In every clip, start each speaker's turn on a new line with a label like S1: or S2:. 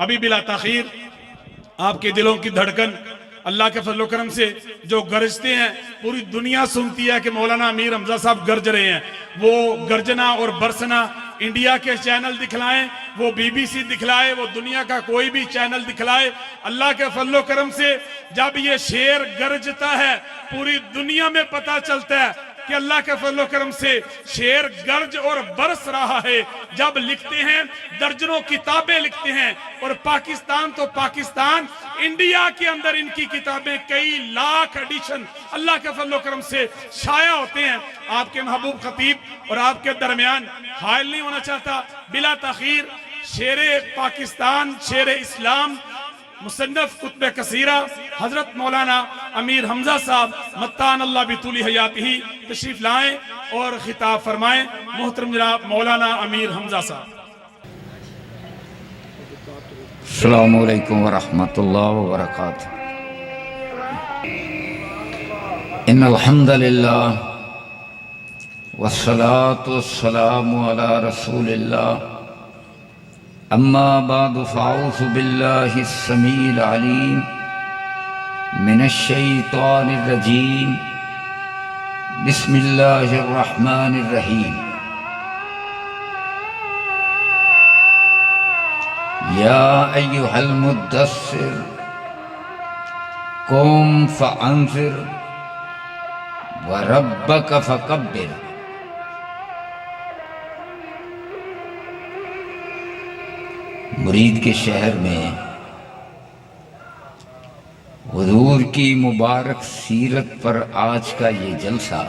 S1: अभी बिला ताखीर आपके दिलों की धड़कन अल्लाह के फजलो करम से जो गरजते हैं, पूरी दुनिया सुनती है कि मौलाना अमीर हमजा साहब गरज रहे हैं। वो गर्जना और बरसना इंडिया के चैनल दिखलाएं, वो बीबीसी दिखलाए, वो दुनिया का कोई भी चैनल दिखलाए। अल्लाह के फजलो करम से जब ये शेर गरजता है, पूरी दुनिया में पता चलता है कि अल्लाह के फजलो करम से शेर गर्ज और बरस रहा है। जब लिखते हैं, दर्जनों किताबें लिखते हैं, और पाकिस्तान तो पाकिस्तान, इंडिया के अंदर इनकी किताबें कई लाख एडिशन अल्लाह के फजलो करम से शाया होते हैं। आपके महबूब खतीब और आपके दरमियान हायल नहीं होना चाहता। बिला ताखीर शेरे पाकिस्तान, शेरे इस्लाम, मुसन्नफ कुतुब कसीरा हजरत मौलाना अमीर हमजा साहब मत्तान अल्लाह बितूली हयातिही तशरीफ लाएं और खिताब फरमाएं। मोहतरम जनाब मौलाना अमीर हमजा साहब।
S2: अस्सलामु अलैकुम व रहमतुल्लाहि व बरकातुहू। इन्नल हम्दुलिल्लाह वस्सलातु वस्सलामु अला रसूलिल्लाह अम्मा बादु फ़अऊज़ु बिल्लाहि अस्समीइल अलीम मिनश शैतानिर रजीम बिस्मिल्लाहिर रहमानिर रहीम। या अय्युहल मुद्दस्सिर क़ुम फ़अन्ज़िर व रब्बक फ़कब्बिर। मुरीद के शहर में हुजूर की मुबारक सीरत पर आज का ये जलसा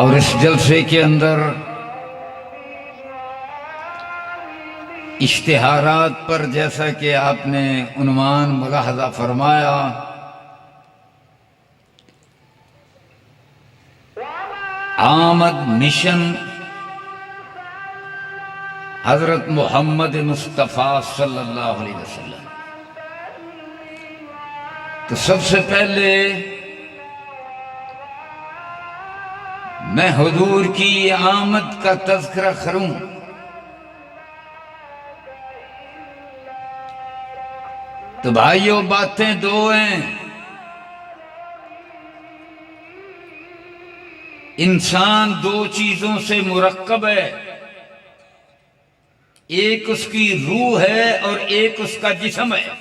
S2: और इस जलसे के अंदर इश्तिहारात पर जैसा कि आपने उन्वान मुलाहजा फरमाया, आमद मिशन हजरत मोहम्मद मुस्तफ़ा सल्लल्लाहु अलैहि वसल्लम। तो सबसे पहले मैं हुजूर की आमद का तज़किरा करूं तो भाइयों, बातें दो हैं। इंसान दो चीजों से मुरक्कब है, एक उसकी रूह है और एक उसका जिस्म है।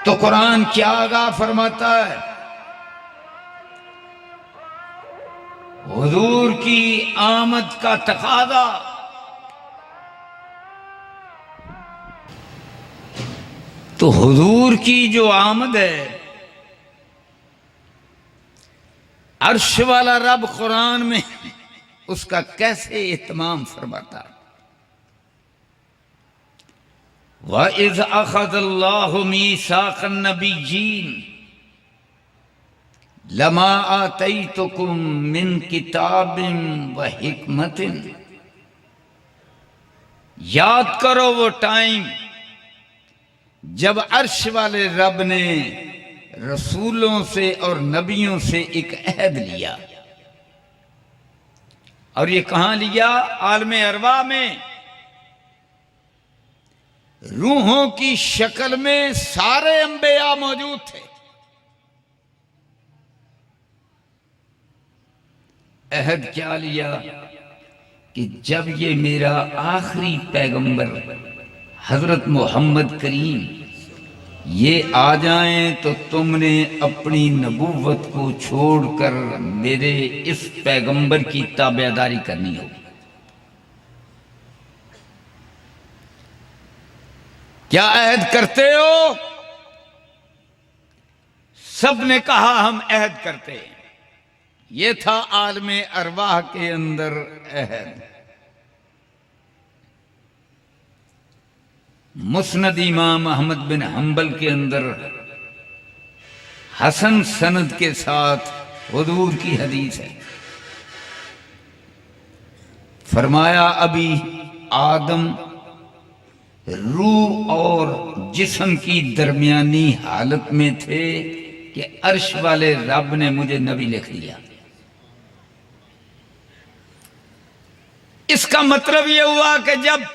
S2: तो कुरान क्या आगाह फरमाता है? हुजूर की आमद का तकादा। तो हुजूर की जो आमद है, अर्श वाला रब कुरान में उसका कैसे इत्माम फरमाता। व इज़ अख़ज़ल्लाहु मीसाक़न नबिय्यीन लमा आतैतुकुम मिन किताबिन व हिकमतिन। याद करो वो टाइम जब अर्श वाले रब ने रसूलों से और नबियों से एक अहद लिया। और ये कहां लिया? आलमे अरवा में, रूहों की शक्ल में सारे अंबिया मौजूद थे। अहद क्या लिया कि जब ये मेरा आखिरी पैगंबर हजरत मोहम्मद करीम ये आ जाएं तो तुमने अपनी नबूवत को छोड़कर मेरे इस पैगंबर की ताबेदारी करनी होगी। क्या अहद करते हो? सब ने कहा हम अहद करते हैं। ये था आलमे अरवाह के अंदर अहद। मुस्नद इमाम अहमद बिन हंबल के अंदर हसन सनद के साथ हुजूर की हदीस है, फरमाया अभी आदम रूह और जिस्म की दरमियानी हालत में थे कि अर्श वाले रब ने मुझे नबी लिख दिया। इसका मतलब यह हुआ कि जब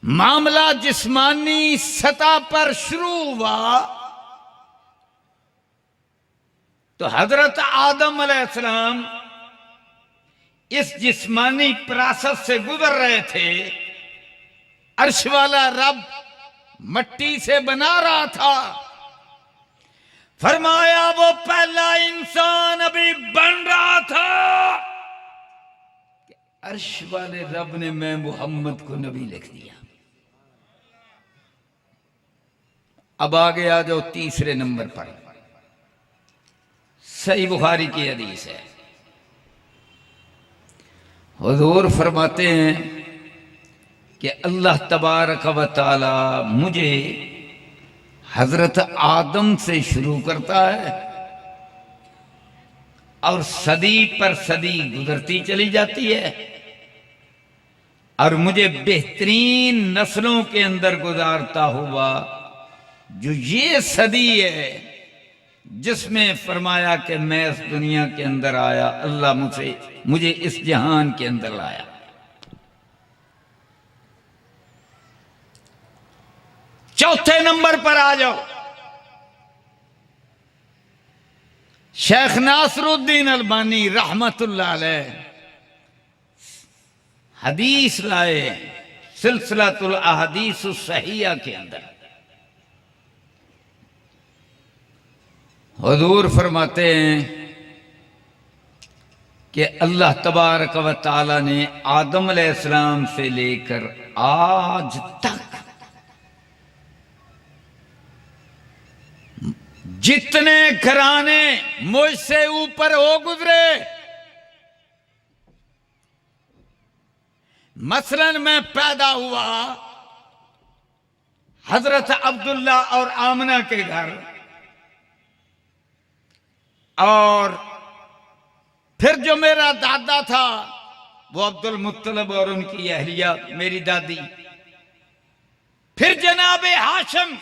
S2: मामला जिस्मानी सतह पर शुरू हुआ तो हजरत आदम अलैहिस्सलाम इस जिस्मानी प्रोसेस से गुजर रहे थे। अर्श वाला रब मट्टी से बना रहा था। फरमाया वो पहला इंसान अभी बन रहा था, अर्श वाले रब ने मैं मोहम्मद को नबी लिख दिया। अब आगे आ जाओ तीसरे नंबर पर, सही बुखारी की हदीस है। हुजूर फरमाते हैं कि अल्लाह तबारक व तआला मुझे हजरत आदम से शुरू करता है और सदी पर सदी गुजरती चली जाती है और मुझे बेहतरीन नस्लों के अंदर गुजारता हुआ जो ये सदी है जिसमें फरमाया कि मैं इस दुनिया के अंदर आया, अल्लाह मुझे इस जहान के अंदर लाया। चौथे नंबर पर आ जाओ, शेख नासरुद्दीन अलबानी रहमतुल्लाह अलैह हदीस लाए सिलसिलातुल अहदीस सहीहा के अंदर। हुजूर फरमाते हैं कि अल्लाह तबारक व तआला ने आदम अलैहिस्सलाम से लेकर आज तक जितने घराने मुझसे ऊपर हो गुजरे, मसलन मैं पैदा हुआ हजरत अब्दुल्ला और आमना के घर, और फिर जो मेरा दादा था वो अब्दुल मुत्तलब और उनकी अहलिया मेरी दादी, फिर जनाबे हाशिम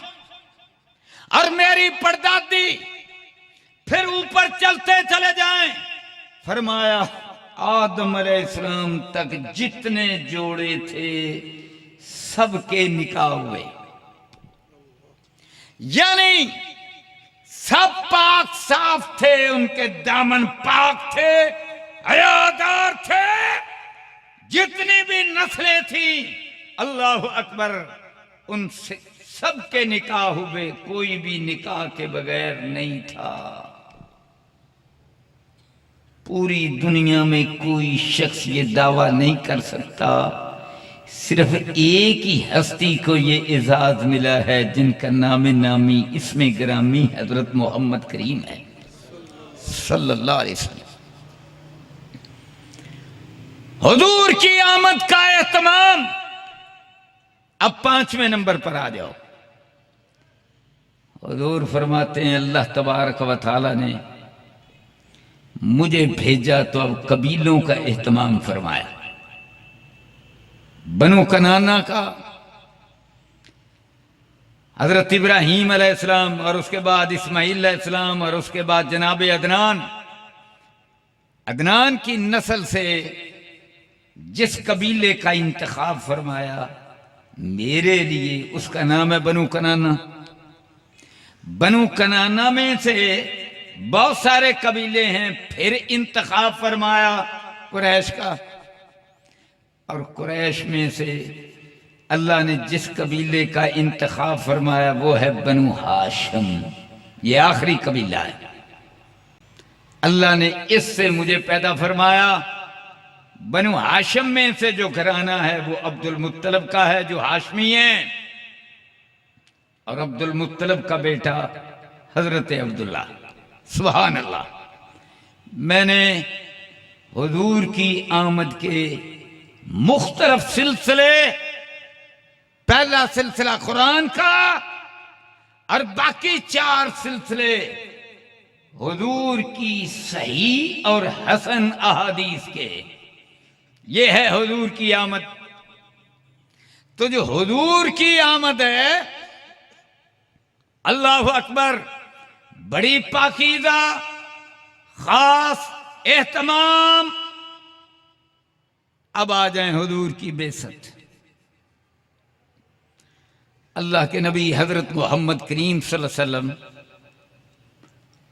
S2: और मेरी परदादी, फिर ऊपर चलते चले जाएं। फरमाया आदम अलैहिस्सलाम तक जितने जोड़े थे सबके निकाह हुए, यानी सब पाक साफ थे, उनके दामन पाक थे, हयादार थे। जितनी भी नस्लें थी अल्लाह अकबर, उनसे सबके निकाह हुए, कोई भी निकाह के बगैर नहीं था। पूरी दुनिया में कोई शख्स ये दावा नहीं कर सकता, सिर्फ एक ही हस्ती को ये एजाज मिला है जिनका नाम नामी इसमें ग्रामी हजरत मोहम्मद करीम है सल्लल्लाहु अलैहि वसल्लम। हुजूर की आमद का एहतमाम। अब पांचवें नंबर पर आ जाओ। हुजूर फरमाते हैं अल्लाह तबारक व तआला ने मुझे भेजा तो अब कबीलों का एहतमाम फरमाया। बनु कनाना का हजरत इब्राहीम अलैहिस्सलाम, और उसके बाद इस्माइल अलैहिस्सलाम, और उसके बाद जनाब अदनान। अदनान की नस्ल से जिस कबीले का इंतखाब फरमाया मेरे लिए, उसका नाम है बनु कनाना। बनु कनाना में से बहुत सारे कबीले हैं, फिर इंतखाब फरमाया कुरैश का, और कुरैश में से अल्लाह ने जिस कबीले का इंतखाब फरमाया वो है बनु हाशिम। ये आखिरी कबीला है। अल्लाह ने इससे मुझे पैदा फरमाया। बनु हाशिम में से जो घराना है वो अब्दुल मुत्तलब का है, जो हाशमी है, और अब्दुल मुत्तलब का बेटा हजरत अब्दुल्ला। सुभान अल्लाह। मैंने हुजूर की आमद के मुख्तलिफ सिलसिले, पहला सिलसिला कुरान का और बाकी 4 सिलसिले हुजूर की सही और हसन अहादीस के। ये है हुजूर की आमद। तो जो हुजूर की आमद है, अल्लाह अकबर, बड़ी पाकीज़ा, खास एहतमाम। अब आ जाए हुजूर की बेसत। अल्लाह के नबी हजरत मोहम्मद करीम सल्लल्लाहु अलैहि वसल्लम,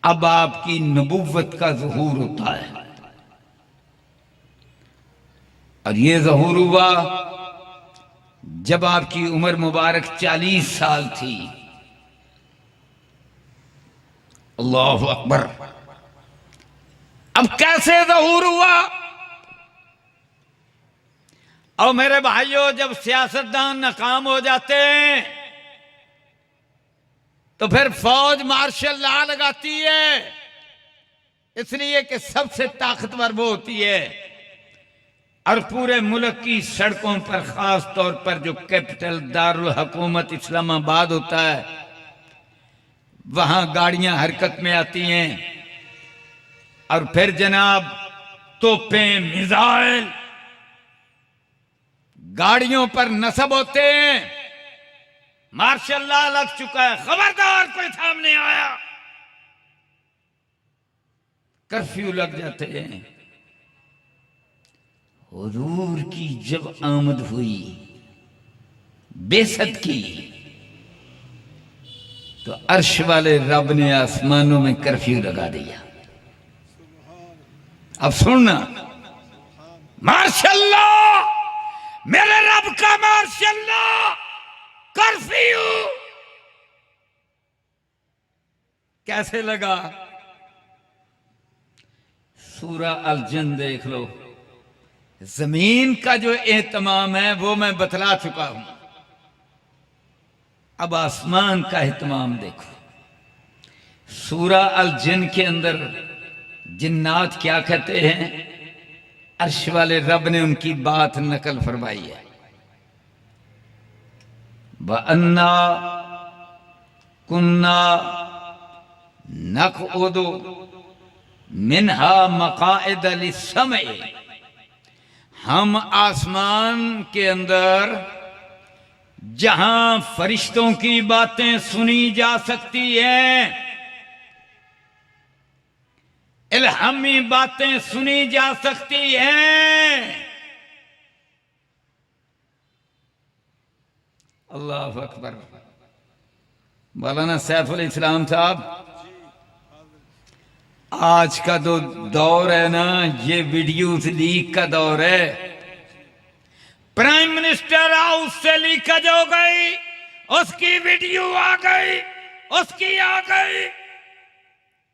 S2: अब आपकी नबुव्वत का ज़हूर होता है। और ये ज़हूर हुआ जब आपकी उम्र मुबारक 40 साल थी। अल्लाहु अकबर। अब कैसे ज़हूर हुआ? और मेरे भाइयों, जब सियासतदान नाकाम हो जाते हैं तो फिर फौज मार्शल लॉ लगाती है, इसलिए कि सबसे ताकतवर वो होती है। और पूरे मुल्क की सड़कों पर, खास तौर पर जो कैपिटल दारुल हुकूमत इस्लामाबाद होता है, वहां गाड़ियां हरकत में आती हैं। और फिर जनाब तोपें, मिसाइल गाड़ियों पर नस्ब होते हैं। मार्शल लॉ लग चुका है, खबरदार कोई सामने आया, कर्फ्यू लग जाते हैं। हुजूर की जब आमद हुई बेसत की, तो अर्श वाले रब ने आसमानों में कर्फ्यू लगा दिया। अब सुनना, मार्शल लॉ, मेरे रब का मार्शल लॉ, कर्फ्यू। कैसे लगा? सूरा अल जिन देख लो। जमीन का जो एहतमाम है वो मैं बतला चुका हूं। अब आसमान का एहतमाम देखो। सूरा अल जिन के अंदर जिन्नात क्या कहते हैं? अर्श वाले रब ने उनकी बात नकल फरमाई है। व अन्ना कुन्ना नक़उदु मिन्हा मक़ाइद लिस्समअ। हम आसमान के अंदर जहां फरिश्तों की बातें सुनी जा सकती हैं, इल्हामी बातें सुनी जा सकती हैं। अल्लाह अकबर। मौलाना सैफुल इस्लाम साहब, आज का जो दौर है ना, ये वीडियोस लीक का दौर है। प्राइम मिनिस्टर हाउस से लीकेज हो गई, उसकी वीडियो आ गई, उसकी आ गई।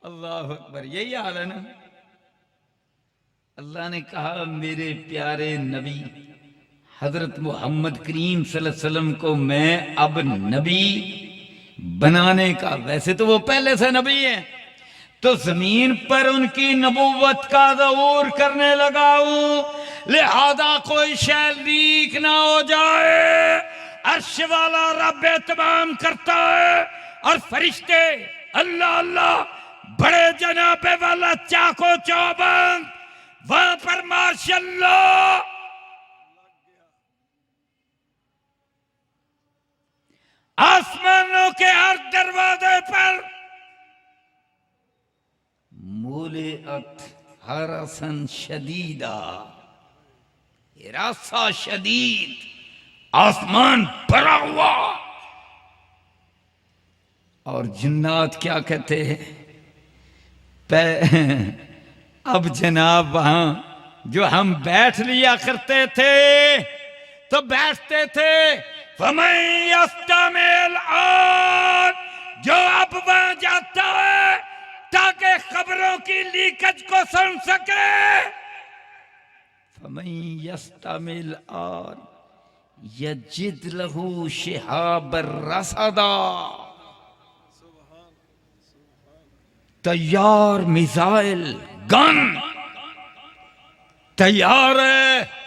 S2: अल्लाह अकबर। यही हाल है ना। अल्लाह ने कहा, मेरे प्यारे नबी हजरत मोहम्मद करीम सल्लल्लाहु अलैहि वसल्लम को मैं अब नबी बनाने का, वैसे तो वो पहले से नबी है, तो जमीन पर उनकी नबूवत का ज़हूर करने लगा हूं, लिहाजा कोई शय लीक ना हो जाए। अर्श वाला रब एहतमाम करता है और फरिश्ते अल्लाह अल्लाह, बड़े जनाबे वाला चाको चौबंद, वहां पर माशाअल्लाह आसमानों के हर दरवाजे पर मुलिअत हरसन शदीदा, हिरासा शदीद, आसमान भरा हुआ। और जिन्नात क्या कहते हैं? अब जनाब वहां जो हम बैठ लिया करते थे, तो बैठते थे फमन यस्तमिल आन, जो अब वहां जाता है ताकि खबरों की लीकेज को सुन सके। फमन यस्तमिल आन यजिद लहू शिहाबर रसदा, तैयार मिसाइल गन तैयार है।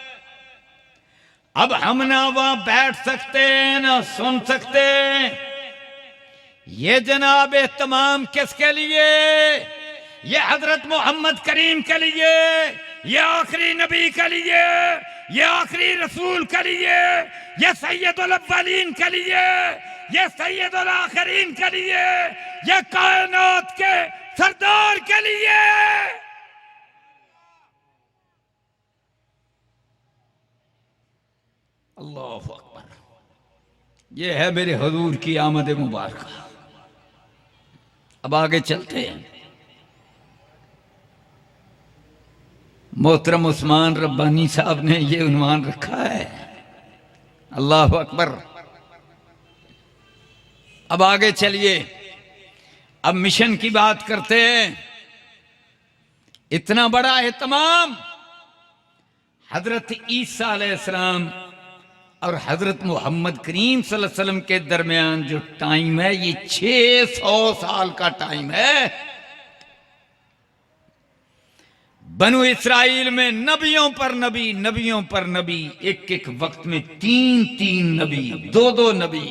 S2: अब हम ना वहां बैठ सकते हैं ना सुन सकते। ये जनाब एहतमाम किसके लिए? ये हजरत मोहम्मद करीम के लिए, ये आखिरी नबी के लिए, ये आखिरी रसूल के लिए, ये सैयदुल अव्वलीन के लिए, ये सैयदुल आखिरीन के लिए, ये कायनात के सरदार के लिए। अल्लाहु अकबर। ये है मेरे हुजूर की आमद मुबारक। अब आगे चलते हैं। मोहतरम उस्मान रब्बानी साहब ने ये उन्वान रखा है। अल्लाह अकबर। अब आगे चलिए, अब मिशन की बात करते हैं। इतना बड़ा एहतमाम हजरत ईसा अलैहिस्सलाम और हजरत मोहम्मद करीम सल्लल्लाहु अलैहि वसल्लम के दरमियान जो टाइम है, ये 600 साल का टाइम है। बनु इस्राइल में नबियों पर नबी, नबियों पर नबी, एक एक वक्त में 3-3 नबी, 2-2 नबी।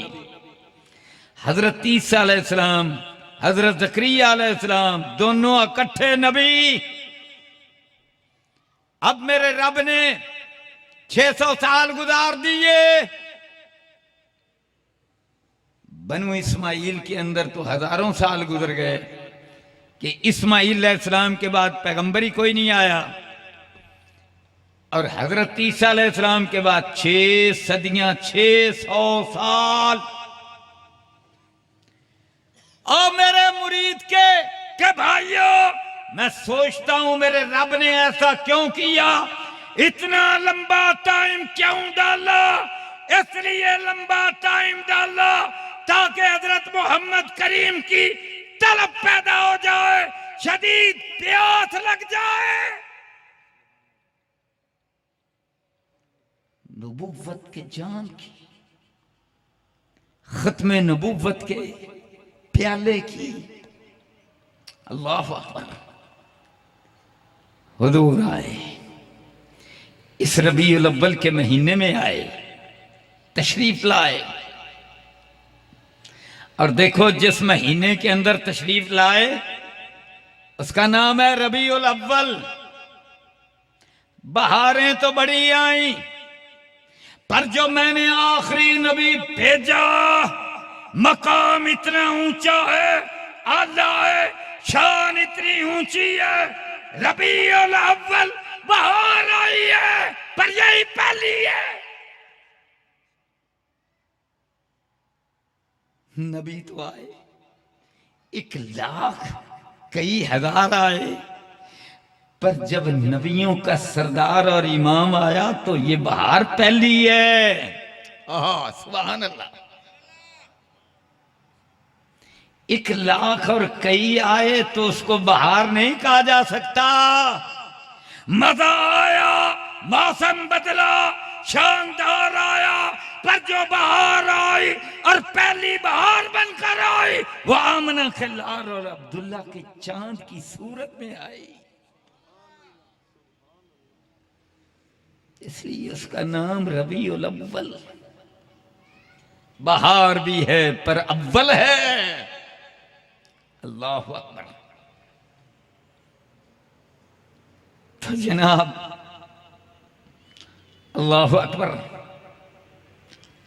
S2: हजरत ईसा अलैहिस्सलाम, हजरत ज़करिया अलैहिस्सलाम, दोनों इकट्ठे नबी। अब मेरे रब ने 600 साल गुजार दिए। बनु इस्माइल के अंदर तो हजारों साल गुजर गए कि इस्माइल अलैहिस्सलाम के बाद पैगंबरी कोई नहीं आया, और हजरत ईसा अलैहिस्सलाम के बाद 6 सदियां, 600 साल। और मेरे मुरीद के भाइयों, मैं सोचता हूं मेरे रब ने ऐसा क्यों किया, इतना लंबा टाइम क्यों डाला? इसलिए लंबा टाइम डाला ताकि हजरत मोहम्मद करीम की तलब पैदा हो जाए, शदीद प्यास लग जाए। नबुव्वत के जाम की, खत्मे नबुव्वत के प्याले की। अल्लाह अकबर। हुजूर आए, इस रबीउल अव्वल के महीने में आए, तशरीफ लाए। और देखो जिस महीने के अंदर तशरीफ लाए उसका नाम है रबीउल अव्वल। बहारें तो बड़ी आई, पर जो मैंने आखिरी नबी भेजा, मकाम इतना ऊंचा है, आला है, शान इतनी ऊंची है। रबीउल अव्वल बहार आई है, पर यही पहली है। नबी तो आए 1 लाख, कई हजार आए, पर जब नबियों का सरदार और इमाम आया तो ये बहार पहली है। सुभान अल्लाह। 1 लाख और कई आए तो उसको बहार नहीं कहा जा सकता। मजा आया, मौसम बदला, शानदार आया, पर जो बहार आई और पहली बहार बनकर आई वो आमना खिलार और अब्दुल्ला के चांद की सूरत में आई। इसलिए उसका नाम रबीउल अव्वल। बहार भी है पर अव्वल है। अल्लाहु अकबर। तो जनाब, अल्लाहु अकबर।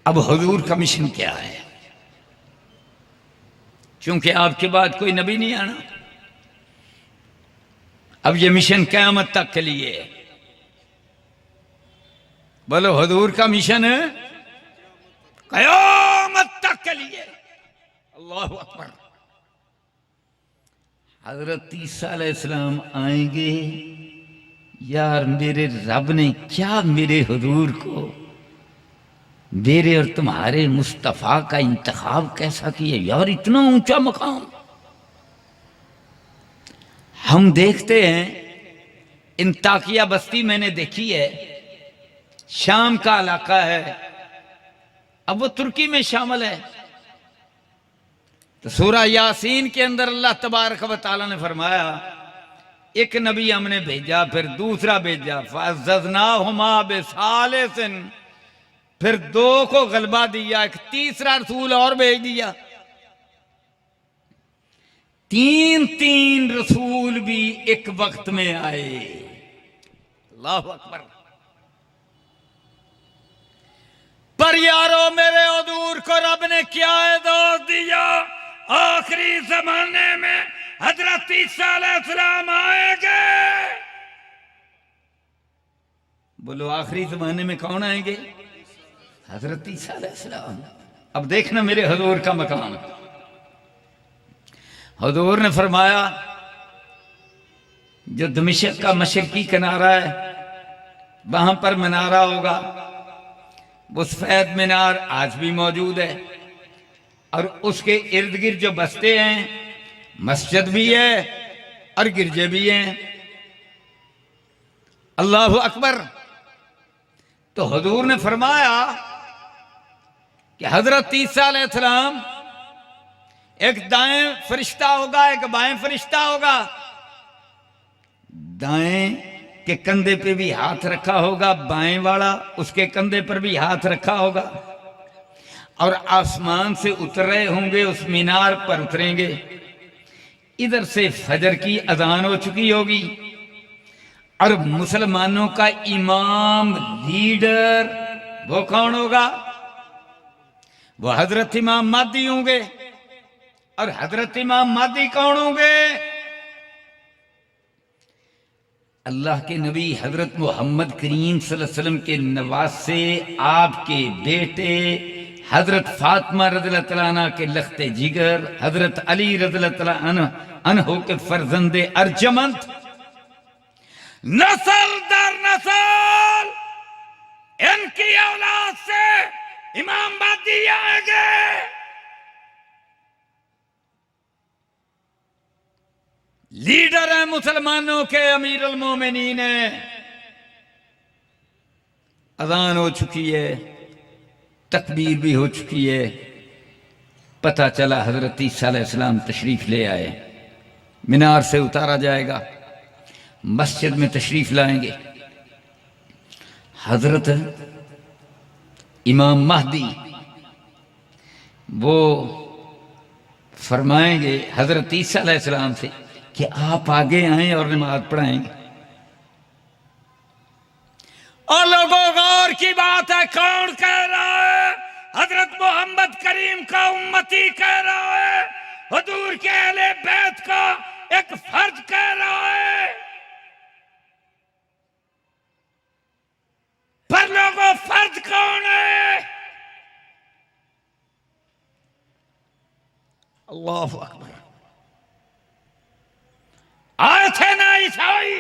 S2: अब हुजूर का मिशन क्या है? क्योंकि आपके बाद कोई नबी नहीं आना, अब ये मिशन क़यामत तक के लिए है। बोलो, हुजूर का मिशन है क़यामत तक के लिए। अल्लाहु अकबर। हजरत ईसा अलैहिस्सलाम आएंगे। यार, मेरे रब ने क्या मेरे हुजूर को, मेरे और तुम्हारे मुस्तफ़ा का इंतखाब कैसा किया यार, इतना ऊंचा मकाम। हम देखते हैं, इंताकिया बस्ती मैंने देखी है, शाम का इलाका है, अब वो तुर्की में शामिल है। तो सूरह यासीन के अंदर अल्लाह तबारक व तआला ने फरमाया, एक नबी हमने भेजा, फिर दूसरा भेजा, फअज़्ज़ज़नाहुमा बिसालिसिन, फिर 2 को गलबा दिया, एक तीसरा रसूल और भेज दिया। 3-3 रसूल भी एक वक्त में आए। अल्लाह अकबर। पर यारो मेरे हुजूर को रब ने क्या दोष दिया? आखिरी जमाने में हजरत ईसा अलैहिस्सलाम आएंगे। बोलो आखिरी जमाने में कौन आएंगे? हजरत ईसा अलैहिस्सलाम। अब देखना मेरे हुजूर का मकाम। हुजूर ने फरमाया जो दमिश्क का मशरकी किनारा है वहां पर मीनारा होगा, वो सफेद मीनार आज भी मौजूद है, और उसके इर्द गिर्द जो बस्ते हैं मस्जिद भी है और गिरजे भी हैं। अल्लाह अकबर। तो हुजूर ने फरमाया कि हजरत ईसा अलैहिस्सलाम एक दाएं फरिश्ता होगा, एक बाएं फरिश्ता होगा। दाएं के कंधे पे भी हाथ रखा होगा, बाएं वाला उसके कंधे पर भी हाथ रखा होगा, और आसमान से उतर रहे होंगे, उस मीनार पर उतरेंगे। इधर से फजर की अजान हो चुकी होगी और मुसलमानों का इमाम लीडर वो कौन होगा? वो हजरत इमाम महदी होंगे। और हजरत इमाम महदी कौन होंगे? अल्लाह के नबी हजरत मोहम्मद करीम सल्लल्लाहु अलैहि वसल्लम के नवासे, आपके बेटे हजरत फातिमा रज़ियल्लाहु तआला अन्हा के लख्ते जिगर, हजरत अली रज़ियल्लाहु तआला अन्हु के फर्जंदे अर्जमंद। नस्ल दर नस्ल इनकी औलाद से इमाम महदी आएंगे। लीडर है मुसलमानों के, अमीर उल मोमिनीन है। अजान हो चुकी है, तकबीर भी हो चुकी है। पता चला हजरत ईसा अलैहिस्सलाम तशरीफ ले आए। मीनार से उतारा जाएगा, मस्जिद में तशरीफ लाएंगे। हजरत इमाम महदी वो फरमाएंगे हजरत ईसा अलैहिस्सलाम से कि आप आगे आए और नमाज पढ़ाएंगे। और लोगों गौर की बात है, कौन कह रहा है? हजरत मोहम्मद करीम का उम्मती कह रहा है, हुजूर के अहले बैत का एक फर्ज कह रहा है। पर लोगों फर्ज कौन है? अल्लाह अकबर। आए थे ना ईसाई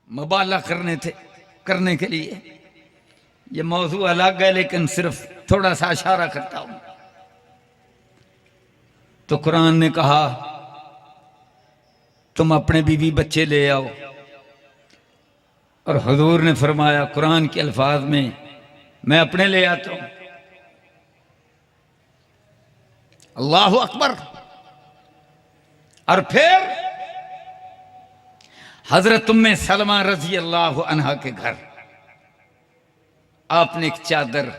S2: मुबाला करने के लिए। ये मौजू अलग है, लेकिन सिर्फ थोड़ा सा इशारा करता हूं। तो कुरान ने कहा तुम अपने बीवी बच्चे ले आओ, और हुजूर ने फरमाया कुरान के अल्फाज में, मैं अपने ले आता हूं। अल्लाह अकबर। और फिर हजरत उम्मे सलमा रजी अल्लाह अन्हा के घर आपने एक चादर,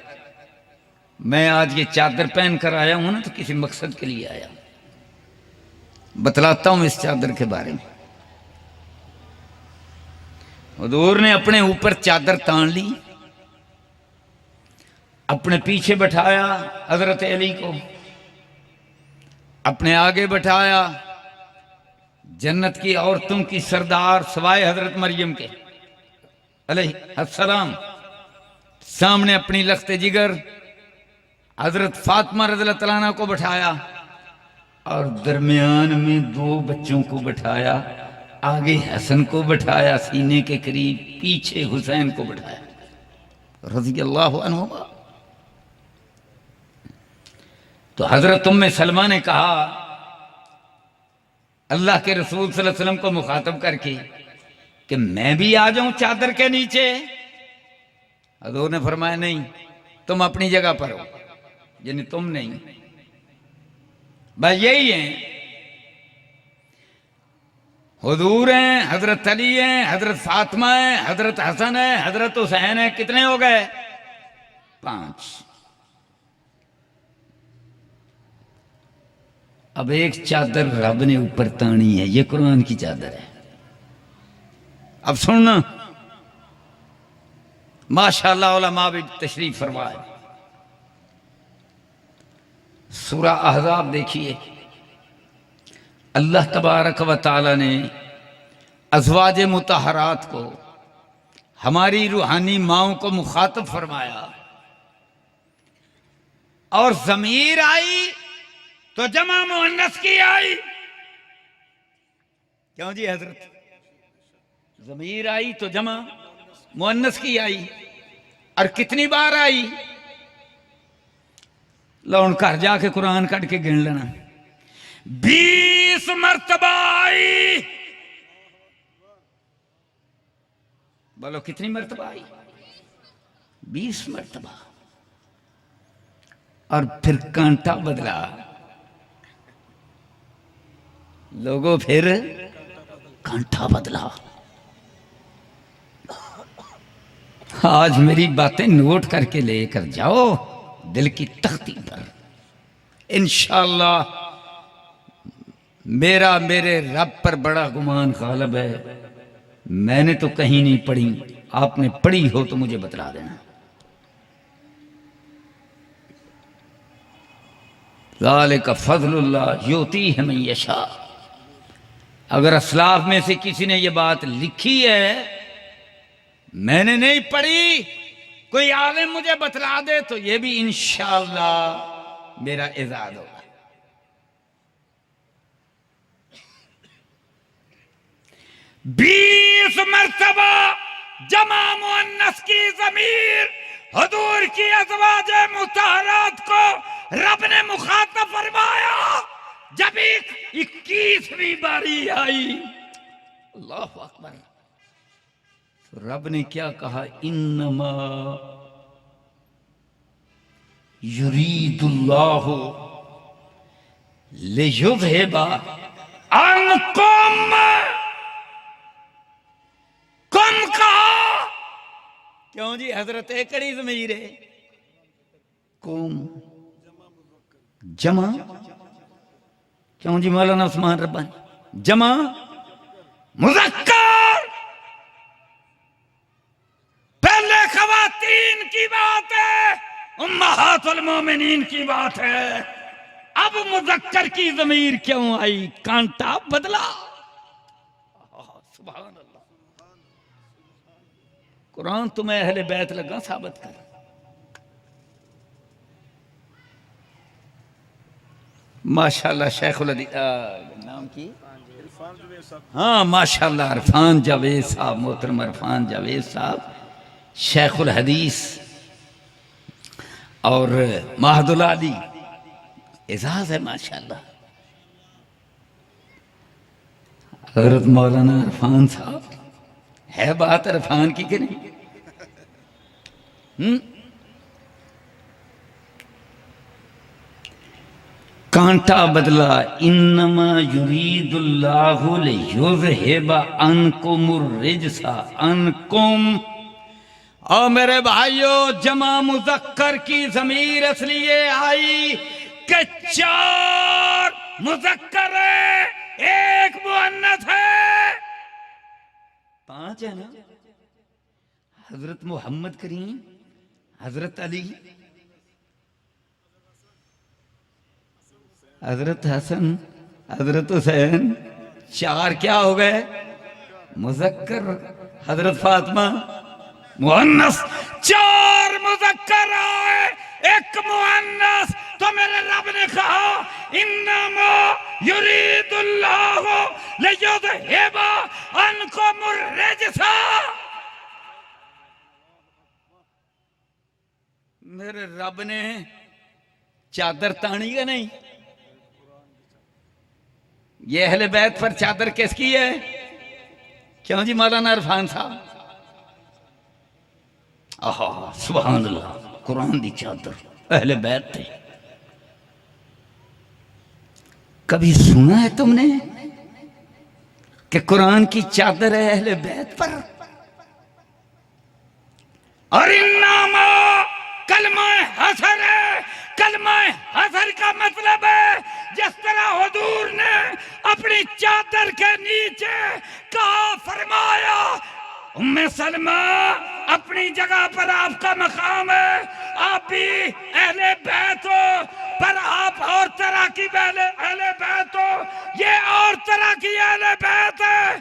S2: मैं आज ये चादर पहन कर आया हूं ना तो किसी मकसद के लिए आया। बतलाता हूं इस चादर के बारे में। हुजूर ने अपने ऊपर चादर तान ली, अपने पीछे बैठाया हजरत अली को, अपने आगे बैठाया जन्नत की औरतों की सरदार सवाए हजरत मरियम के अलैहिस्सलाम, सामने अपनी लख्ते जिगर हजरत फातिमा रज़ियल्लाहु तआला अन्हा को बैठाया, और दरमियान में दो बच्चों को बैठाया। आगे हसन को बैठाया सीने के करीब, पीछे हुसैन को बैठाया रज़ी अल्लाह अन्हुमा। तो हजरत उम्मे सलमा ने कहा अल्लाह के रसूल सल्लल्लाहु अलैहि वसल्लम को मुखातब करके कि मैं भी आ जाऊं चादर के नीचे। हुजूर ने फरमाया नहीं, तुम अपनी जगह पर हो, यानी तुम नहीं, बस यही है। हुजूर हैं, हजरत अली हैं, हजरत फातिमा है, हजरत हसन है, हजरत हुसैन है। कितने हो गए? 5। अब एक चादर रब ने ऊपर तानी है, ये कुरान की चादर है। अब सुनना, माशाअल्लाह उलमा भी तशरीफ फरमाए। सूरा अहज़ाब देखिए, अल्लाह तबारक व तआला ने अज़वाज मुतहरात को, हमारी रूहानी माओं को मुखातब फरमाया, और ज़मीर आई तो जमा मुअन्नस की आई। क्यों जी हजरत? ज़मीर आई तो जमा मुअन्नस की आई। और कितनी बार आई? लो घर जाके कुरान कट के गिन लेना, 20 मरतबा आई। बोलो कितनी मरतबा आई? 20 मरतबा। और फिर कांटा बदला लोगों, फिर कांटा बदला। आज मेरी बातें नोट करके लेकर जाओ दिल की तख्ती पर। इंशाअल्लाह मेरा मेरे रब पर बड़ा गुमान गालिब है। मैंने तो कहीं नहीं पढ़ी, आपने पढ़ी हो तो मुझे बतला देना। ज़ालिका फ़ज़लुल्लाह युतीहि मन यशा। अगर असलाफ में से किसी ने यह बात लिखी है, मैंने नहीं पढ़ी, कोई आलिम मुझे बतला दे तो यह भी इंशाअल्लाह मेरा एजाज़ होगा। 20 मरतबा जमा मुअन्नस की ज़मीर हुजूर की अज़वाजे मुतहरात को रब ने मुखातब फरमाया। जब 21वीं बारी आई, अल्लाहु अकबर, तो रब ने क्या कहा? इन्नमा युरीदुल्लाहु लियुज़हिबा अन्कुम। कौन कहा? क्यों जी हजरत? एक कड़ी ज़मीर है, कौम जमा। क्यों जी मौलाना उस्मान रब्बानी? जमा मुज़क्कर। पहले ख़वातीन की बात है, उम्महातुल मोमिनीन की बात है। अब मुज़क्कर की ज़मीर क्यों आई? कांटा बदला। सुभान अल्लाह। कुरान तुम्हें अहले बैत लगा साबित कर। माशाल्लाह शेखुल नाम की, हाँ माशाल्लाह इरफान जावेद साहब, मोहतरम इरफान जावेद साहब शेखुल हदीस और महदुल आली, एजाज है माशाल्लाह। हज़रत मौलाना इरफान साहब, है बात इरफान की कि नहीं? कांटा बदला। इन्नमा युरीदुल्लाहु लियुज़हिबा अन्कुमुर रिजसा अन्कुम। और मेरे भाइयों, जमा मुज़क्कर की ज़मीर इसलिए आई कि 4 मुज़क्कर है, 1 मुअन्नस है। 5 है ना? हजरत मोहम्मद करीम, हजरत अली, हजरत हसन, हजरत हुसैन। 4 क्या हो गए? मुज़क्कर। हजरत फातिमा मुअन्नस। 4 मुज़क्कर आए, 1 मुअन्नस। तो मेरे रब ने कहा इन्नमा युरीदुल्लाहु लियुज़हिबा अन्कुमुर रिजसा। मेरे रब ने चादर तानी है नहीं? ये अहले बैत पर चादर किसकी है? क्यों जी मौलाना इरफान साहब? आहा सुभान अल्लाह, कुरान दी चादर अहले बैत थे। कभी सुना है तुमने कि कुरान की चादर है अहले बैत पर? और इन्नामा कलमा हसर है, कलमा हजर का मतलब है जिस तरह हुजूर ने अपनी चादर के नीचे कहा फरमाया उम्मे सलमा अपनी जगह पर आपका मकाम है, आप भी अहले बैत हो, पर आप और तरह की अहले बैत हो, ये और तरह की अहले बैत है।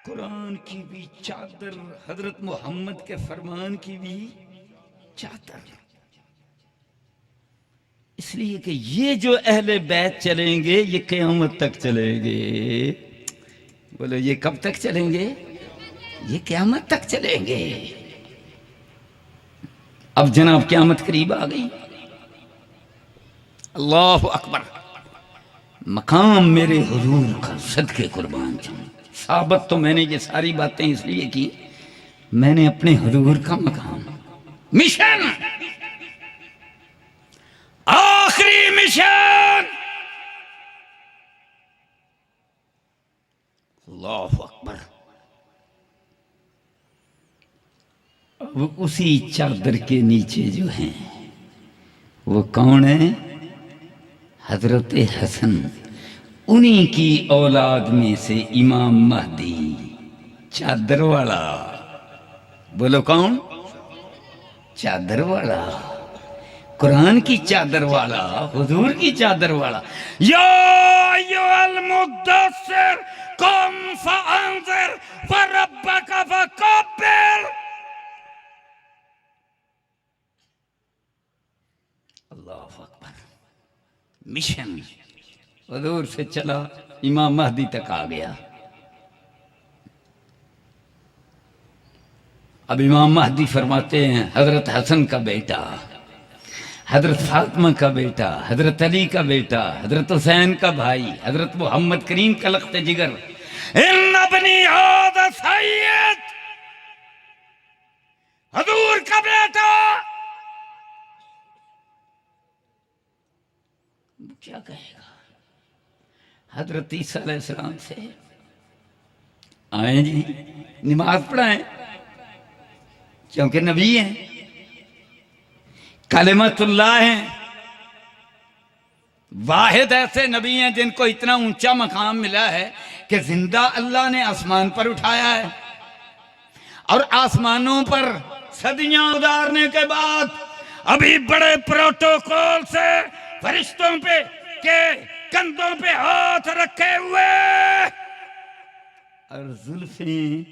S2: कुरान की भी चादर, हजरत मोहम्मद के फरमान की भी चादर, इसलिए कि ये जो अहले बैत चलेंगे ये क़यामत तक चलेंगे। बोलो ये कब तक चलेंगे? ये क़यामत तक चलेंगे। अब जनाब क़यामत करीब आ गई। अल्लाह अकबर। मकाम मेरे हुजूर का सदके कुर्बान जाऊं। साबित तो मैंने ये सारी बातें इसलिए की, मैंने अपने हुजूर का मकाम, मिशन, आखिरी मिशन, अल्लाह अकबर। अब उसी चादर के नीचे जो हैं वो कौन है? हजरत हसन, उन्हीं की औलाद में से इमाम महदी, चादर वाला। बोलो कौन? चादर वाला, कुरान की चादर वाला, हुजूर की चादर वाला। या अय्युहल मुद्दस्सिर कुम फअंज़िर वरब्बका फकब्बिर। अल्लाहु अकबर। मिशन हुजूर से चला, इमाम महदी तक आ गया। अब इमाम महदी फरमाते हैं हजरत हसन का बेटा, हजरत फातिमा का बेटा, हजरत अली का बेटा, हजरत हुसैन का भाई, हजरत मोहम्मद करीम का लख्त जिगर, इन अपनी हादा सैयद, हुजूर का बेटा। क्या कहेगा? हजरत ईसा अलैहिस्सलाम से आए जी, नमाज पढ़ाएं, क्योंकि नबी हैं, कलिमतुल्लाह हैं, वाहिद ऐसे नबी हैं जिनको इतना ऊंचा मकाम मिला है कि जिंदा अल्लाह ने आसमान पर उठाया है, और आसमानों पर सदियां उतारने के बाद अभी बड़े प्रोटोकॉल से फरिश्तों पे के कंधों पे हाथ रखे हुए और जुल्फें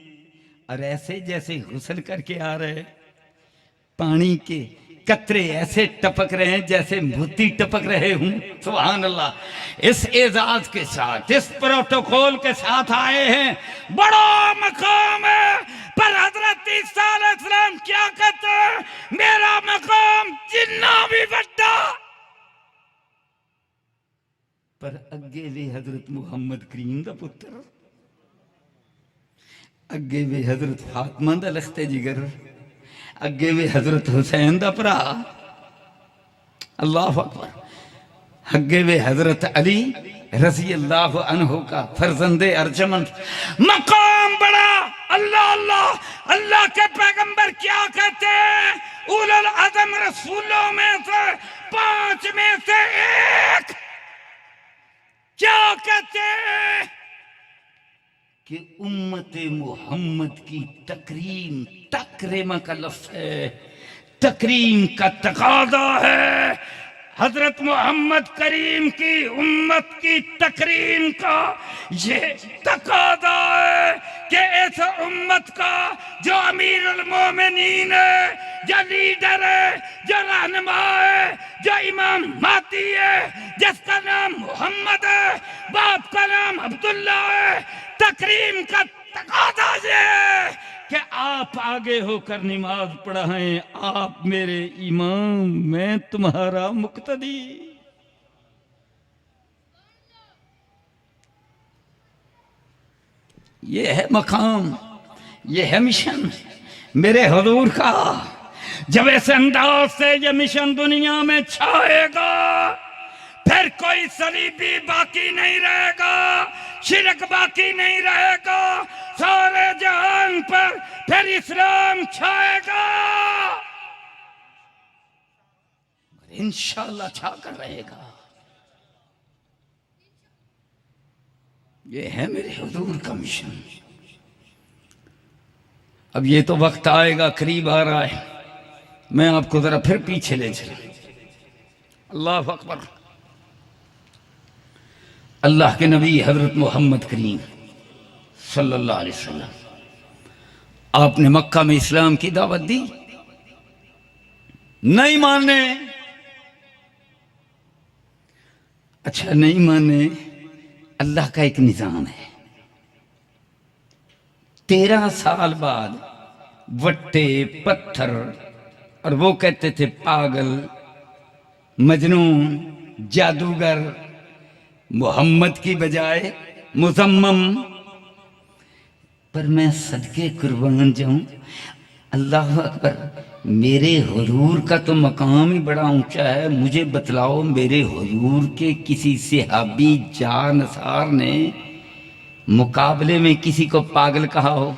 S2: और ऐसे जैसे गुस्ल करके आ रहे, पानी के कतरे ऐसे टपक रहे हैं जैसे मोती टपक रहे हूं। सुभान अल्लाह। इस एजाज के साथ, इस प्रोटोकॉल के साथ आए हैं, बड़ा मकाम है। पर हजरत ईसा अलैहिस्सलाम क्या कहते हैं? मेरा मकाम जिन्ना भी बड़ा, पर अगे वे हजरत मुहम्मद करीम दा पुत्र, अगे वे हजरत फातिमा दा लख्ते जिगर, अगे वे हजरत हुसैन दा भरा, अल्लाह अकबर, अगे वे हजरत अली रजी अल्लाह अन्हु का फर्जंदे अर्जमंद। मकाम बड़ा। अल्लाह अल्लाह। अल्लाह के पैगंबर क्या कहते हैं? उलुल अज़म रसूलों में से 5 में से एक क्या कहते हैं? कि उम्मते मोहम्मद की तकरीम, तकरीम का लफ्ज़ है, तकरीम का तकादा है। हजरत मोहम्मद करीम की उम्मत की तकरीम का ये तकादा है कि इस उम्मत का जो अमीरुल मोमिनीन है, जो लीडर है, जो रहनुमा है, जो इमाम महदी है, जिसका नाम मोहम्मद है, बाप का नाम अब्दुल्ला है, तकरीम का तकादा ये है कि आप आगे होकर नमाज पढ़ाएं। आप मेरे इमाम, मैं तुम्हारा मुक्तदी। ये है मकाम, ये है मिशन मेरे हुजूर का। जब ऐसे अंदाज से ये मिशन दुनिया में छाएगा, फिर कोई सलीबी बाकी नहीं रहेगा, शिरक बाकी नहीं रहेगा, सारे जहान पर फिर इस्लाम छाएगा। इंशाअल्लाह छा कर रहेगा। ये है मेरे हुजूर का मिशन। अब ये तो वक्त आएगा, करीब आ रहा है, मैं आपको जरा फिर पीछे ले चला। अल्लाह अकबर। अल्लाह के नबी हजरत मोहम्मद करीम सल्लल्लाहु अलैहि वसल्लम आपने मक्का में इस्लाम की दावत दी, नहीं माने। अच्छा नहीं माने, अल्लाह का एक निजाम है। 13 साल बाद वट्टे पत्थर और वो कहते थे पागल, मजनून, जादूगर, मोहम्मद की बजाय मुजम्मम। पर मैं सदके कुर्बान जाऊं, अल्लाह अकबर, मेरे हुजूर का तो मकाम ही बड़ा ऊंचा है। मुझे बतलाओ, मेरे हुजूर के किसी सहाबी जानसार ने मुकाबले में किसी को पागल कहा हो?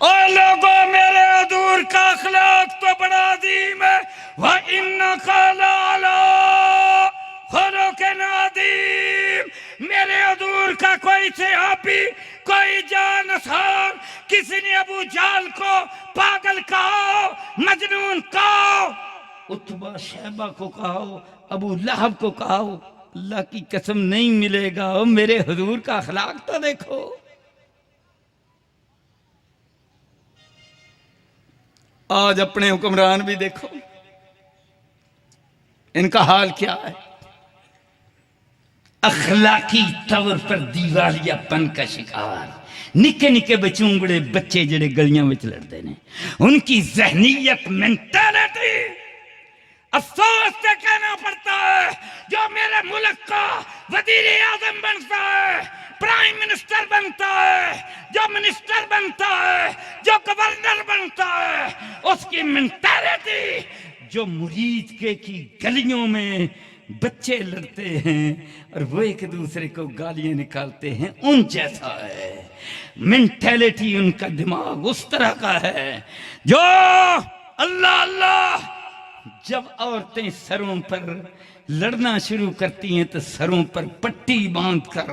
S2: और लोगों, मेरे हुजूर का अखलाक तो बड़ा अजीम है। वह इन्नका लअला खुलुकिन अज़ीम। मेरे हुजूर का कोई सहाबी, कोई जानसार, किसी ने अबू जाल को पागल कहा, मजनून कहा, उतबा शैबा को कहा, अबू लहब को कहा, अल्लाह की कसम नहीं मिलेगा। मेरे हुजूर का अखलाक तो देखो। आज अपने हुक्मरान भी देखो, इनका हाल क्या है। अखलाकी तौर पर दीवालियापन का शिकार निके निके बचूंगड़े बच्चे जड़े गलियां में लड़ते ने, उनकी जहनीयत, मेंटालिटी, अफसोस से कहना पड़ता है, जो मेरे मुल्क का वजीर आजम बनता है, प्राइम मिनिस्टर बनता है, जो मिनिस्टर बनता है, जो गवर्नर बनता है, उसकी मेंटालिटी जो मुरीद के की गलियों में बच्चे लड़ते हैं और वो एक दूसरे को गालियां निकालते हैं, उन जैसा है। मेंटालिटी, उनका दिमाग उस तरह का है जो अल्लाह अल्लाह। जब औरतें सरों पर लड़ना शुरू करती हैं तो सरों पर पट्टी बांधकर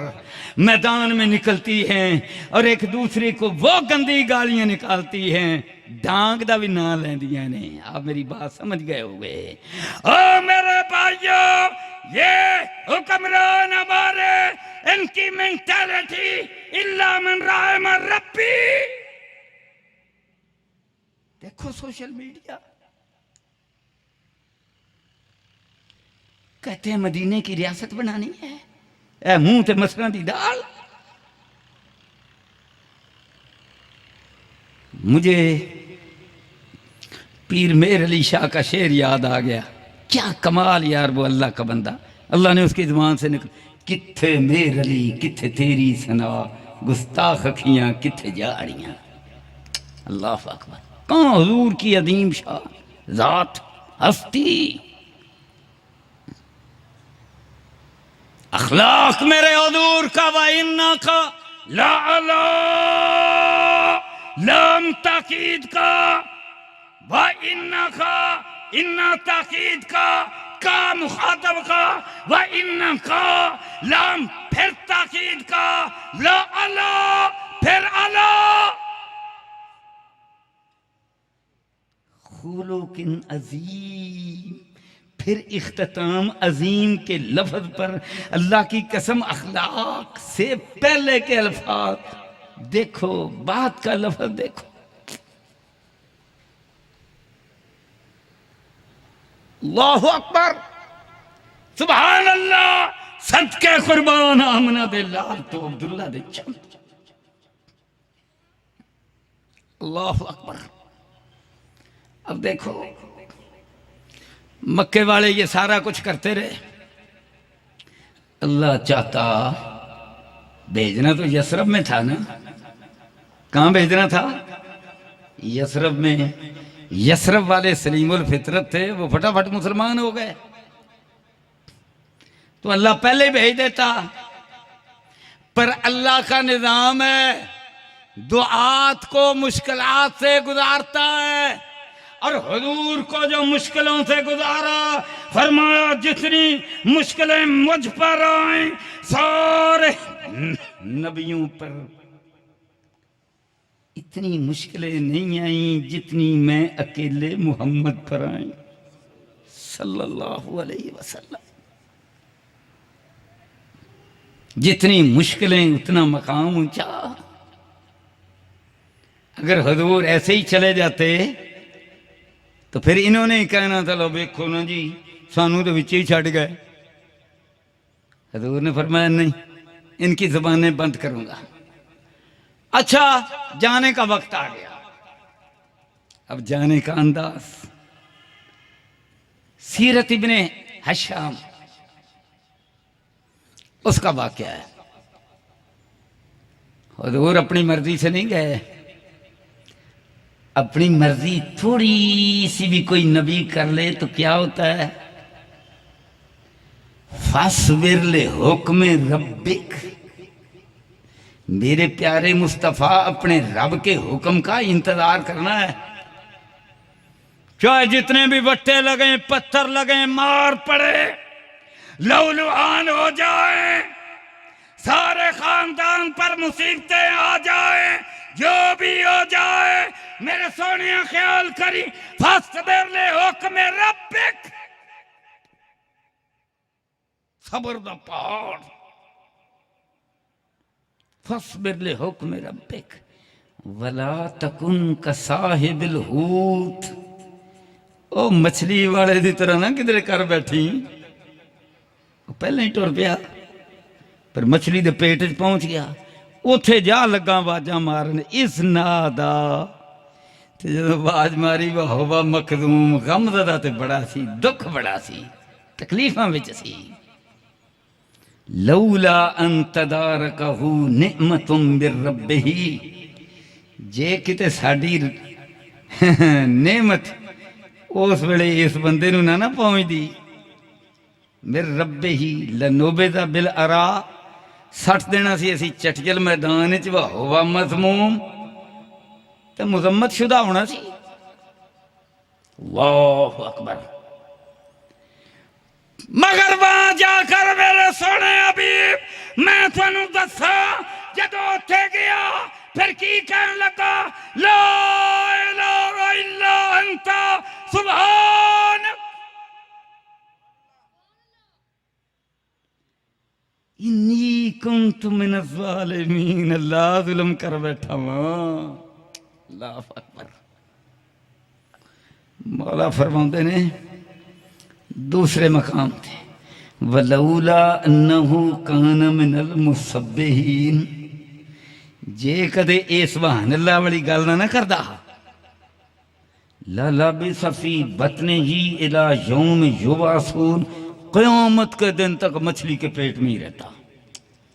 S2: मैदान में निकलती हैं और एक दूसरे को वो गंदी गालियां निकालती हैं, डांग दा भी ना लेंदियां ने। आप मेरी बात समझ गए होंगे। ओ मेरे भाइयों, ये हुक्मरान हमारे, इनकी मेंटालिटी इल्ला मन रहम रब्बी। देखो सोशल मीडिया, कहते हैं मदीने की रियासत बनानी है, ए मुंह ते मसरां दी दाल। मुझे पीर मेर अली शाह का शेर याद आ गया। क्या कमाल यार, वो अल्लाह का बंदा, अल्लाह ने उसकी जुबान से निकल, किथे मेर अली किथे तेरी सना, गुस्ताख अखियां किथे जाड़ियां। अल्लाह अकबर। कौन हुजूर की अदीम शान जात, हस्ती, अखलाक मेरे हुजूर का। व इन्नका लअला, लाम ताकीद का, व इन्नका, इन्ना ताकीद का मुखातब का, व इन्नका लाम फिर ताकीद का, लअला फिर अला। खुलुकिन अजीम, फिर इख्तिताम अजीम के लफ्ज पर। अल्लाह की कसम, अखलाक से पहले के अल्फाज देखो, बात का लफ्ज देखो। अल्लाहु अकबर, सुभान अल्लाह, सदके कुर्बान आमना दे लाल तो अब्दुल्ला दे चम। अल्लाहु अकबर। अब देखो, मक्के वाले ये सारा कुछ करते रहे। अल्लाह चाहता, भेजना तो यसरब में था ना। कहां भेजना था? यसरब में। यसरब वाले सलीमुल फितरत थे, वो फटाफट मुसलमान हो गए। तो अल्लाह पहले भेज देता, पर अल्लाह का निजाम है, दुआत को मुश्किलात से गुजारता है। और हुजूर को जो मुश्किलों से गुजारा, फरमाया जितनी मुश्किलें मुझ पर आए सारे नबियों पर इतनी मुश्किलें नहीं आई जितनी मैं अकेले मोहम्मद पर आई सल्लल्लाहु अलैहि वसल्लम। जितनी मुश्किलें उतना मकाम ऊंचा। अगर हुजूर ऐसे ही चले जाते तो फिर इन्होंने ही कहना था लो देखो ना जी सानू तो विच ही छड़ गए। हुजूर ने फरमाया नहीं, इनकी ज़बानें बंद करूंगा। अच्छा, जाने का वक्त आ गया। अब जाने का अंदाज, सीरत इब्ने हशाम उसका वाक़या है। हुजूर अपनी मर्जी से नहीं गए। अपनी मर्जी थोड़ी सी भी कोई नबी कर ले तो क्या होता है, फस्बिर ले हुक्म रब्बिक, मेरे प्यारे मुस्तफा अपने रब के हुक्म का इंतजार करना है। चाहे जितने भी वट्टे लगे, पत्थर लगे, मार पड़े, लहूलुहान हो जाए, सारे खानदान पर मुसीबतें आ जाए, जो भी हो जाए, मेरे सोनिया ख्याल करी फस्बिर ले हुक्म रब्बिक, सब्र दा पहाड़, फस्बिर ले हुक्म रब्बिक वला तकुन का साहिबिल हूत। ओ मछली वाले की तरह ना किधरे कर बैठी, पहले ही टुर पिया पर मछली दे पेट च पहुंच गया। उथे जा लगा आवाजा मारन इस ना दा, ते जदों आवाज मारी वाह मखदूम, गमज़दा ते बड़ा सी, दुख बड़ा सी, तकलीफां विच सी। लौला अन तदारकहू निअमतुम मिर रब्बिही, जे किते साडी नेमत उस वेले इस बंदे नूं ना पहुंचदी, मिर रब्बिही लनोबेदा बिल अरा, सट देना सी असी चटियल मैदान च, वाह मज़मूम ते मुजम्मत शुदा होना सी। अल्लाहु अकबर। मगर वहां जाकर मेरे सोने हबीब मैं तुहानू दसा, जदों उत्थे गया फिर की कहन लगा, ला इलाहा इल्ला अंता सुभान, इन्नी कुंतु मिनज़ ज़ालिमीन, अल्लाह जुल्म कर बैठा वहां। अल्लाह अकबर। मौला फरमाते ने दूसरे मकाम थे, वलौला अन्नहु कान मिनल मुसब्बिहीन, जे कदे ए सुभान अल्लाह वाली गल ना करदा, ला लबिस फी बतनिही इला यौम युबासून, क़यामत के दिन तक मछली के पेट में ही रहता।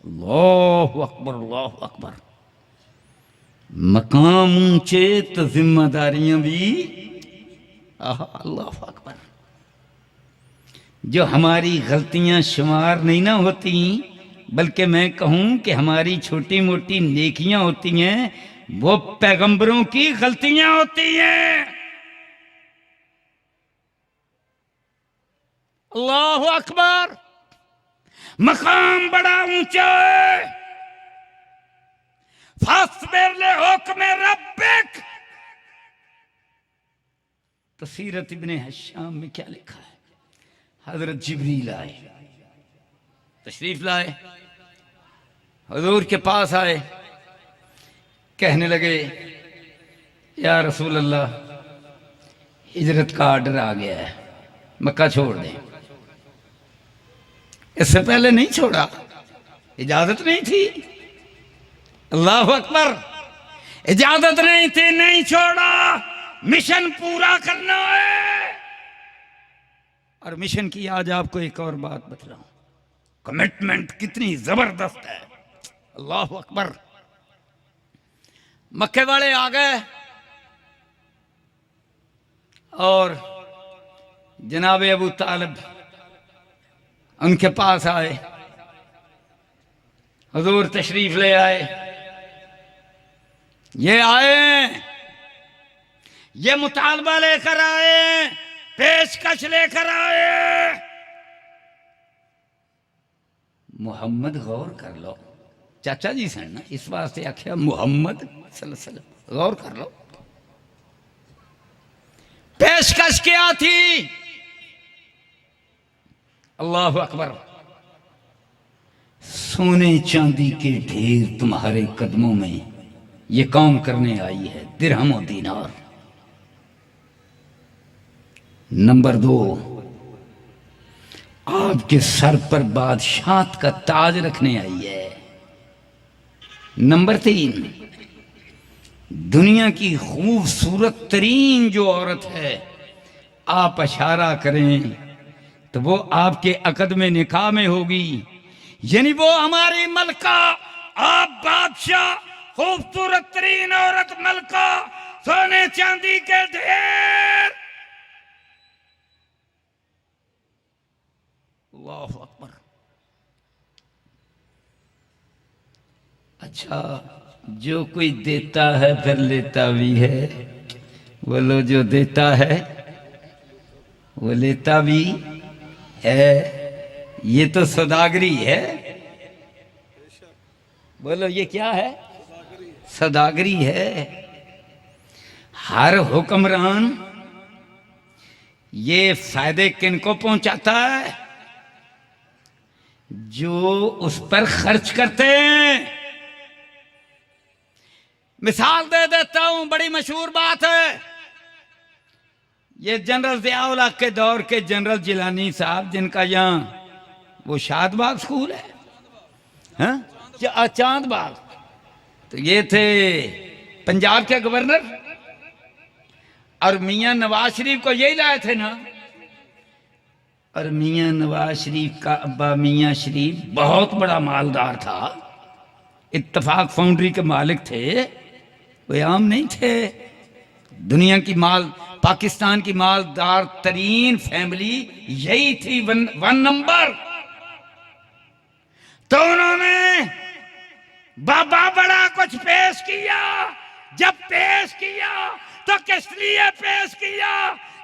S2: अल्लाहु अकबर, अल्लाहु अकबर। मकाम ऊंचे तो जिम्मेदारियां भी, अल्लाहु अकबर। जो हमारी गलतियां शुमार नहीं ना होती, बल्कि मैं कहूं कि हमारी छोटी मोटी नेकियां होती हैं, वो पैगंबरों की गलतियां होती हैं। अल्लाहु अकबर। मकाम बड़ा ऊंचा है। फस्बिर ले हुक्म रब्बिक। तो सीरत इब्ने हशाम में क्या लिखा है, हजरत जिब्रील आए, तशरीफ लाए, हुजूर के पास आए, कहने लगे या रसूल अल्लाह, हिजरत का आर्डर आ गया है, मक्का छोड़ दें। इससे पहले नहीं छोड़ा, इजाजत नहीं थी। अल्लाह अकबर। इजाजत नहीं थी, नहीं छोड़ा, मिशन पूरा करना है। और मिशन की आज आपको एक और बात बतलाऊं, कमिटमेंट कितनी जबरदस्त है। अल्लाह अकबर। मक्के वाले आ गए और जनाब अबू तालिब उनके पास आए, हुजूर तशरीफ ले आए। ये आए, ये मुतालबा लेकर आए, पेशकश लेकर आए। मुहम्मद गौर कर लो, चाचा जी सन ना, इस वास्ते आख्या मुहम्मद सल्लल्लाहु अलैहि वसल्लम, गौर कर लो। पेशकश क्या थी? अल्लाह अकबर। सोने चांदी के ढेर तुम्हारे कदमों में ये काम करने आई है, दिरहम और दीनार। नंबर 2, आपके सर पर बादशाहत का ताज रखने आई है। नंबर 3, दुनिया की खूबसूरत तरीन जो औरत है, आप इशारा करें तो वो आपके अकद में निकाह में होगी, यानी वो हमारी मलका, आप बादशाह, खूबसूरत तरीन औरत मलका, सोने चांदी के ढेर। अल्लाहु अकबर। अच्छा, जो कोई देता है फिर लेता भी है। बोलो, जो देता है वो लेता भी है। ये तो सौदागरी है। बोलो, ये क्या है? सौदागरी है। हर हुक्मरान ये फायदे किनको पहुंचाता है? जो उस पर खर्च करते हैं। मिसाल दे देता हूं, बड़ी मशहूर बात है। ये जनरल ज़िया-उल-हक के दौर के जनरल जिलानी साहब, जिनका यहाँ वो शादबाग स्कूल है, हाँ, चांदबाग, तो ये थे पंजाब के गवर्नर, और मियां नवाज शरीफ को यही लाए थे ना। और मियां नवाज शरीफ का अब्बा मियां शरीफ बहुत बड़ा मालदार था, इत्तफाक फाउंड्री के मालिक थे, वे आम नहीं थे। दुनिया की पाकिस्तान की मालदार तरीन फैमिली यही थी, वन नंबर। तो उन्होंने बाबा बड़ा कुछ पेश किया। जब पेश किया तो किस लिए पेश किया?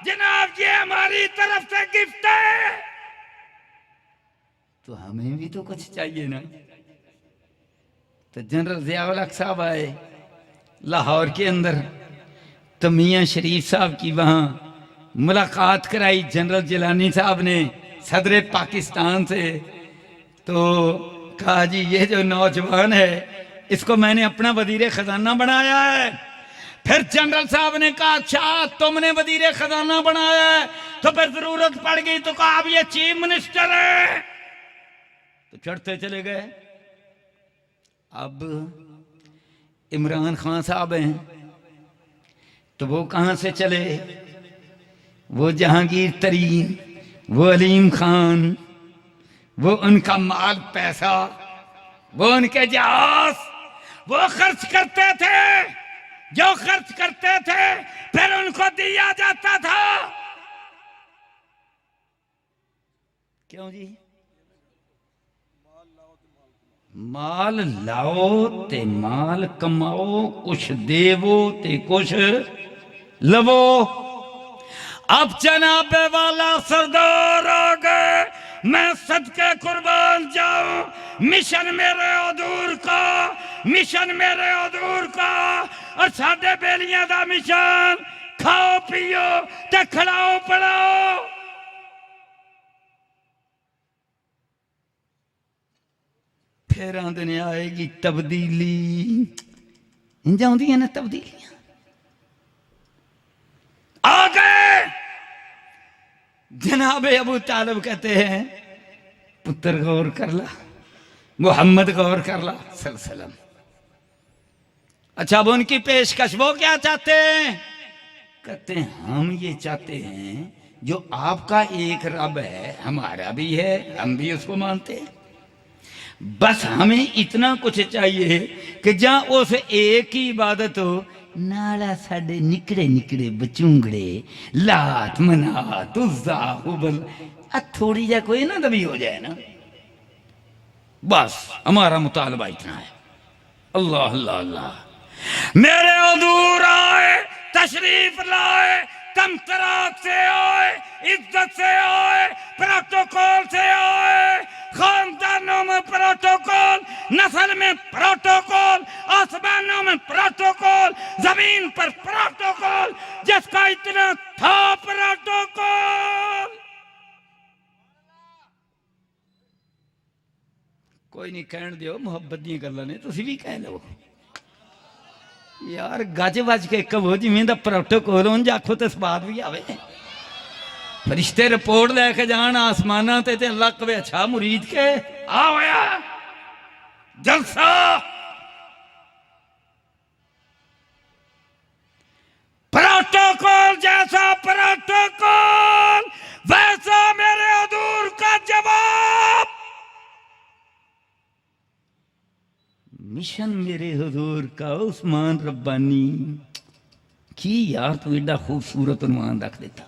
S2: जनाब, ये हमारी तरफ से गिफ्ट है, तो हमें भी तो कुछ चाहिए ना। तो जनरल ज़िया-उल-हक साहब आए लाहौर के अंदर, तो मियां शरीफ साहब की वहाँ मुलाकात कराई जनरल जिलानी साहब ने सदर पाकिस्तान से। तो कहा, जी ये जो नौजवान है इसको मैंने अपना वजीर खजाना बनाया है। फिर जनरल साहब ने कहा, अच्छा तुमने वजीर खजाना बनाया है, तो फिर जरूरत पड़ गई तो कहा अब ये चीफ मिनिस्टर है। तो चढ़ते चले गए। अब इमरान खान साहब हैं, तो वो कहां से चले? वो जहांगीर तरीन, वो अलीम खान, वो उनका माल पैसा, वो उनके जहाज, वो खर्च करते थे। जो खर्च करते थे फिर उनको दिया जाता था। क्यों जी? माल लाओ ते माल कमाओ, कुछ देवो ते कुछ लवो। अब जनाबे वाला सरदार आ गए, मैं सदके कुर्बान जाऊं। मिशन मेरे हजूर का, मिशन मेरे हजूर का, और साडे बेलियां दा मिशन खाओ पियो ते खिलाओ पिलाओ। फिर आंदे ने आएगी तब्दीली, इंजा आउंदी है ना तब्दीलियां। आ गए जनाबे अबू तालिब, कहते हैं पुत्र गौर कर ला, मोहम्मद गौर कर ला सल्लल्लाहु। अच्छा, अब उनकी पेशकश वो क्या चाहते हैं? कहते हैं हम ये चाहते हैं जो आपका एक रब है हमारा भी है, हम भी उसको मानते हैं। बस हमें इतना कुछ चाहिए कि जहां उस एक ही इबादत हो, नाला साडे निकड़े निकड़े बचूंगड़े, लात मनात उज़्ज़ा हुबल, थोड़ी जा कोई ना दबी हो जाए ना। बस हमारा मुतालबा इतना है। अल्लाह अल्लाह अल्लाह। मेरे हुजूर आए तशरीफ लाए, तमतराक से आए, इज्जत से आए, प्रोटोकॉल से आए, खानदानों में प्रोटोकॉल, नस्ल में प्रोटोकॉल, आसमानों में प्रोटोकॉल, जमीन पर प्रोटोकॉल, जिसका इतना था प्रोटोकॉल। कोई नहीं कहन दियो, मुहब्बत दी गल्लां ने, तुसीं भी कह लो यार। गज बज के कहो जिमें दा प्रोटोकॉल उंज आखो तो स्वाद भी आवे। फरिश्ते रिपोर्ट लैके जान आसमाना ते अल्लाह कहे अच्छा मुरीद के आ होया जलसा। प्रोटोकॉल जैसा प्रोटोकॉल वैसा मेरे हुजूर का जवाब। मिशन मेरे हुजूर का उस्मान रब्बानी की यार तू एडा खूबसूरत अनुमान रख देता।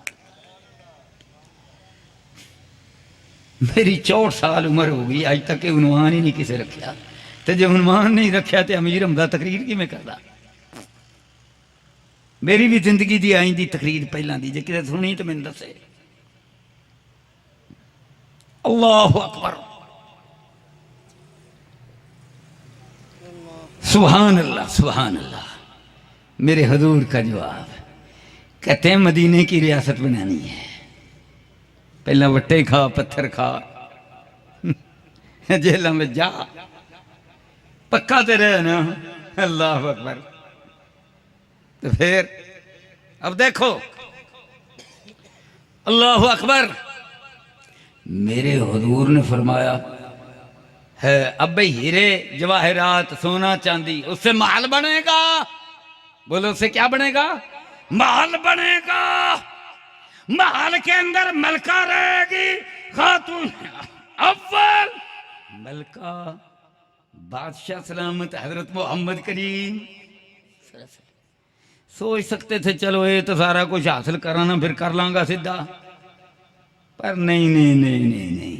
S2: मेरी 64 साल उम्र हो गई, अज तक उन्वान ही नहीं किसी रखा। तो जो उन्वान नहीं रखा तो अमीर हमदा तकरीर किवें करदा। मेरी भी जिंदगी दी आई दी तकरीर पहलां दी जे किते सुनी तो मैनूं दसे। अल्लाहु अकबर, सुभान अल्लाह, सुभान अल्लाह। मेरे हुजूर का जवाब, कहते हैं मदीने की रियासत बनानी है, पहला वट्टे खा, पत्थर खा, जेल में जा, पक्का तो रहे ना। अल्लाह अकबर। तो फिर अब देखो, अल्लाह अकबर। मेरे हुजूर ने फरमाया है अब भाई हीरे जवाहरात सोना चांदी उससे महल बनेगा। बोलो उससे क्या बनेगा? महल बनेगा। महल के अंदर मलका रहेगी, खातून अव्वल मलका बादशाह सलामत हजरत मोहम्मद करीम। सोच सकते थे चलो ये तो सारा कुछ हासिल कराना फिर कर लांगा सीधा, पर नहीं नहीं नहीं नहीं नहीं,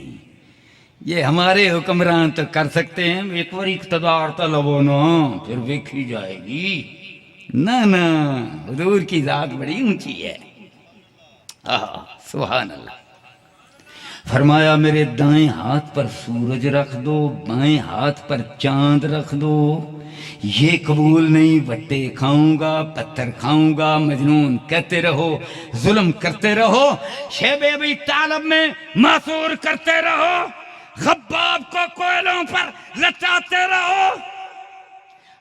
S2: ये हमारे हुक्मरान तो कर सकते हैं। एक बार इक़्तिदार तो लबो ना, फिर देखी जाएगी। ना ना, हुजूर की जात बड़ी ऊंची है। सुभान अल्लाह। फरमाया मेरे दाएं हाथ पर सूरज रख दो, बाएं हाथ पर चांद रख दो। ये कबूल नहीं, वट्टे खाऊंगा, पत्थर खाऊंगा, मजनून कहते रहो, जुल्म करते रहो, शेबे अबी तालब में मासूर करते रहो, खब्बाब को कोयलों पर लटाते रहो,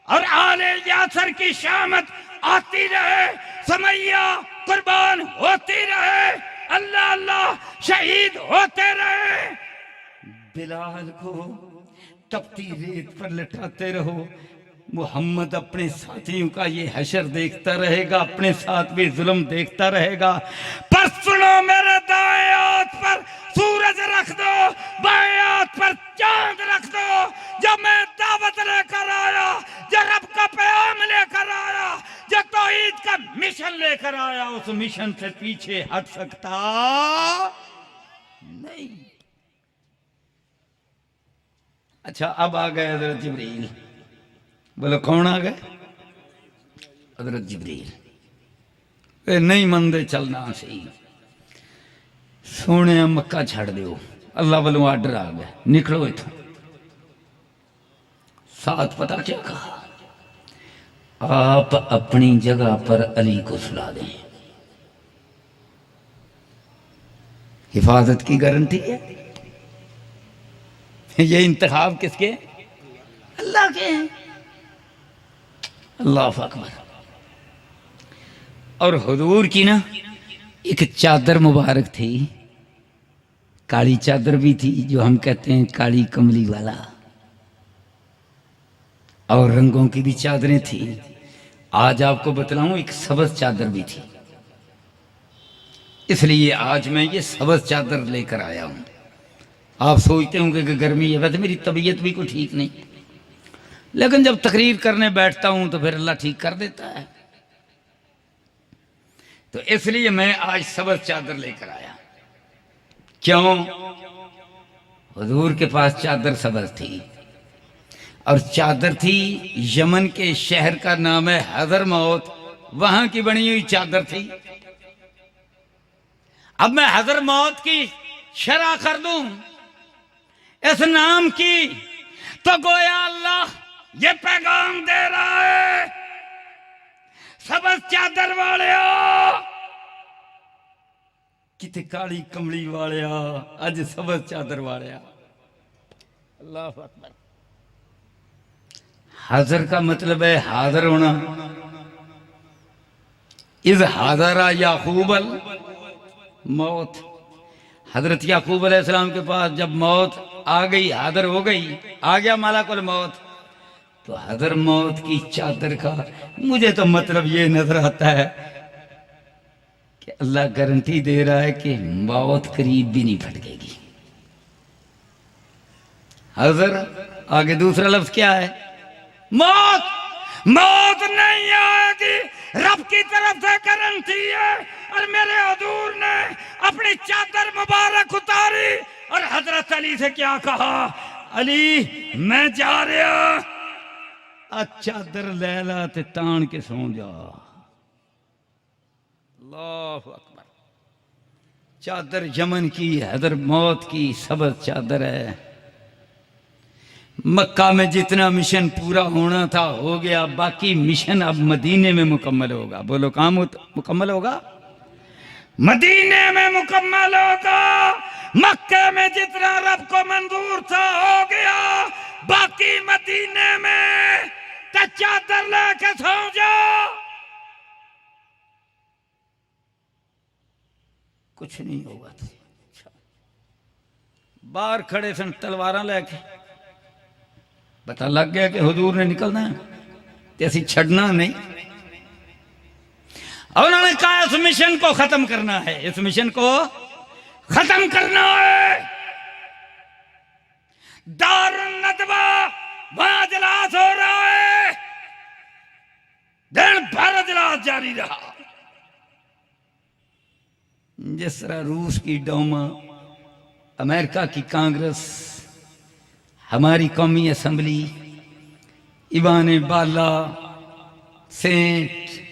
S2: और आले यासर की शामत आती रहे, समैया कुर्बान होती रहे, अल्लाह अल्लाह शहीद होते रहे। बिलाल को तपती रेत पर लटाते रहो। मोहम्मद अपने साथियों का ये हशर देखता रहेगा, अपने साथ भी जुल्म देखता रहेगा। पर सुनो, मेरे दाएं हाथ पर सूरज रख दो, बाएं हाथ पर चांद रख दो। जब मैं दावत लेकर आया, जो रब का पैगाम लेकर आया, जो तौहीद का मिशन लेकर आया, उस मिशन से पीछे हट सकता नहीं। अच्छा, अब आ गए हजरत जिब्रील। बोलो कौन आ गए? हजरत जिब्रील। नहीं मंदे चलना सही, सोने मक्का छड़ दो, अल्लाह वालों आर्डर आ गया, निकलो इथों। साथ पता क्या कहा? आप अपनी जगह पर अली को सुला दें, हिफाजत की गारंटी है। ये इंतखाब किसके? अल्लाह के हैं। अल्लाह अकबर। और हुजूर की ना एक चादर मुबारक थी, काली चादर भी थी, जो हम कहते हैं काली कमली वाला, और रंगों की भी चादरें थी। आज आपको बतलाऊं, एक सबज चादर भी थी, इसलिए आज मैं ये सबज चादर लेकर आया हूं। आप सोचते होंगे कि गर्मी है, वैसे मेरी तबीयत भी कोई ठीक नहीं, लेकिन जब तकरीर करने बैठता हूं तो फिर अल्लाह ठीक कर देता है। तो इसलिए मैं आज सबज चादर लेकर आया। क्यों? हुजूर के पास चादर सबज थी, और चादर थी यमन के शहर का नाम है हजरमौत, वहां की बनी हुई चादर थी। अब मैं हजर मौत की शरह कर दूं इस नाम की, तो गोया अल्लाह ये पैगाम दे रहा है, सबज चादर वाले किते काली कमली वाले अज सबज चादर वाले। अल्लाह अकबर। हाजिर का मतलब है हाजिर होना। इज हाजरा याकूब अल मौत, हजरत याकूब अलैहिस्सलाम के पास जब मौत आ गई, हाजिर हो गई, आ गया मलाकुल मौत, तो हजर मौत की चादर का मुझे तो मतलब ये नजर आता है कि अल्लाह गारंटी दे रहा है कि मौत करीब भी नहीं फटकेगी। हजर आगे दूसरा लफ्ज क्या है? मौत। मौत नहीं आएगी, रब की तरफ से गारंटी है। और मेरे हुजूर ने अपनी चादर मुबारक उतारी और हजरत अली से क्या कहा? अली मैं जा रहा, चादर ले ला ते तान के सो जा। अल्लाह अकबर। चादर यमन की, हजर मौत की सबज चादर है। मक्का में जितना मिशन पूरा होना था हो गया, बाकी मिशन अब मदीने में मुकम्मल होगा। बोलो कहाँ मुकम्मल होगा? मदीने में मुकम्मल होगा। मक्के में जितना रब को मंजूर था हो गया, बाकी मदीने में तो चादर लेके सो जाओ, कुछ नहीं होगा। बाहर खड़े सन तलवार लेके, पता लग गया कि हुजूर ने निकलना है, तो असी छड़ना नहीं। और उन्होंने कहा इस मिशन को खत्म करना है, इस मिशन को खत्म करना है। दारुन नदवा वहां इजलास हो रहा है, दिन भर इजलास जारी रहा। जिस तरह रूस की डोमा, अमेरिका की कांग्रेस, हमारी कौमी असम्बली, ईवान बाला, सेंट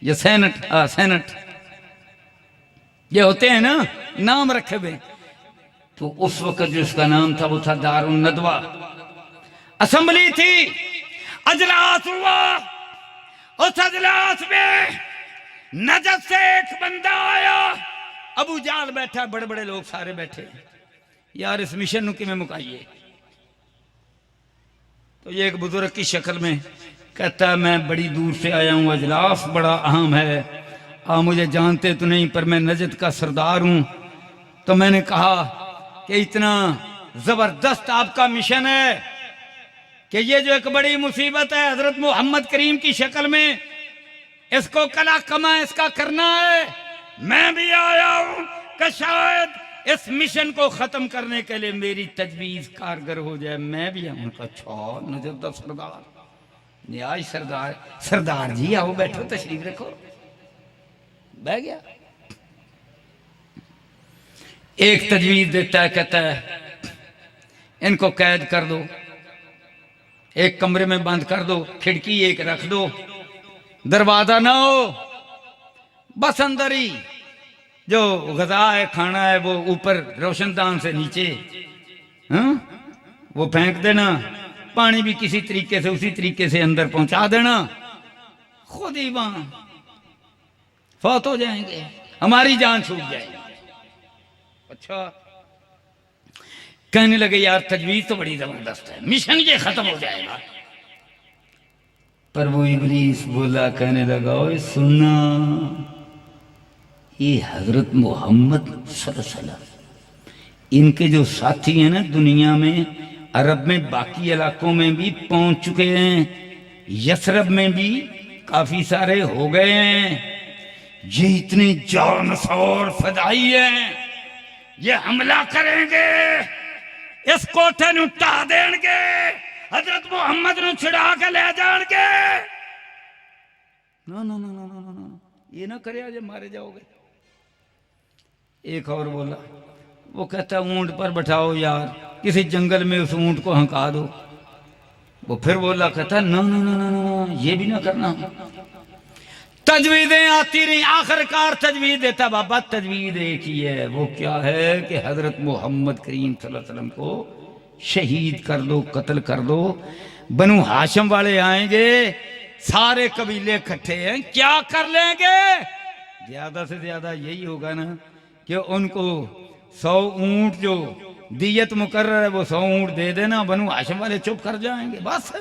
S2: या सेनेट ये होते हैं ना, नाम रखे हुए। तो उस वक्त जो उसका नाम था वो था दारुन नदवा। असम्बली थी, अजलास हुआ। उस अजलास में नजद से एक बंदा आया, अबू जाल बैठा, बड़े बड़े लोग सारे बैठे। यार इस मिशन की में मुकाइए। तो ये एक बुजुर्ग की शक्ल में कहता है मैं बड़ी दूर से आया हूँ, अजलास बड़ा अहम है, आप मुझे जानते तो नहीं पर मैं नजद का सरदार हूँ। तो मैंने कहा कि इतना जबरदस्त आपका मिशन है कि ये जो एक बड़ी मुसीबत है हजरत मोहम्मद करीम की शक्ल में, इसको कला कमा इसका करना है। मैं भी आया हूँ कि शायद इस मिशन को खत्म करने के लिए मेरी तजवीज कारगर हो जाए। मैं भी आऊँ। अच्छा नजर सरदार, न्याय सरदार, सरदार जी आओ बैठो, तशरीफ रखो। बह गया। एक तजवीज देता है, कहता है इनको कैद कर दो, एक कमरे में बंद कर दो, खिड़की एक रख दो, दरवाजा ना हो, बस अंदर ही जो गजा है, खाना है, वो ऊपर रोशनदान से नीचे वो फेंक देना, पानी भी किसी तरीके से उसी तरीके से अंदर पहुंचा देना, खुद ही वहां फौत हो जाएंगे, हमारी जान छूट जाएगी। अच्छा कहने लगे यार तजवीज तो बड़ी जबरदस्त है, मिशन ये खत्म हो जाएगा। पर वो इब्लीस बोला, कहने लगा ओए सुनना, ये हजरत मोहम्मद सल्लल्लाहु अलैहि वसल्लम इनके जो साथी हैं ना दुनिया में, अरब में बाकी इलाकों में भी पहुंच चुके हैं, यसरब में भी काफी सारे हो गए हैं। ये इतने जानसार फदाई हैं, ये हमला करेंगे, इस कोठे नूं ढा देंगे, हजरत मोहम्मद नूं छिड़ा के ले जाएंगे। ना ना ना ना ना ना, ये ना करे आज मारे जाओगे। एक और बोला, वो कहता ऊंट पर बैठाओ यार, किसी जंगल में उस ऊंट को हंका दो। वो फिर बोला, कहता ना ना ना ना ना, ये भी ना करना। तजवीदें आती रही, आखिरकार तजवीद देता बाबा तजवीद एक ही है, वो क्या है कि हजरत मोहम्मद करीम सल्लल्लाहु अलैहि वसल्लम को शहीद कर दो, कत्ल कर दो। बनु हाशिम वाले आएंगे, सारे कबीले इकट्ठे हैं, क्या कर लेंगे? ज्यादा से ज्यादा यही होगा ना कि उनको 100 ऊंट जो दियत मुकर्रर है वो 100 ऊंट दे देना, बनु हाशिम वाले चुप कर जाएंगे बस।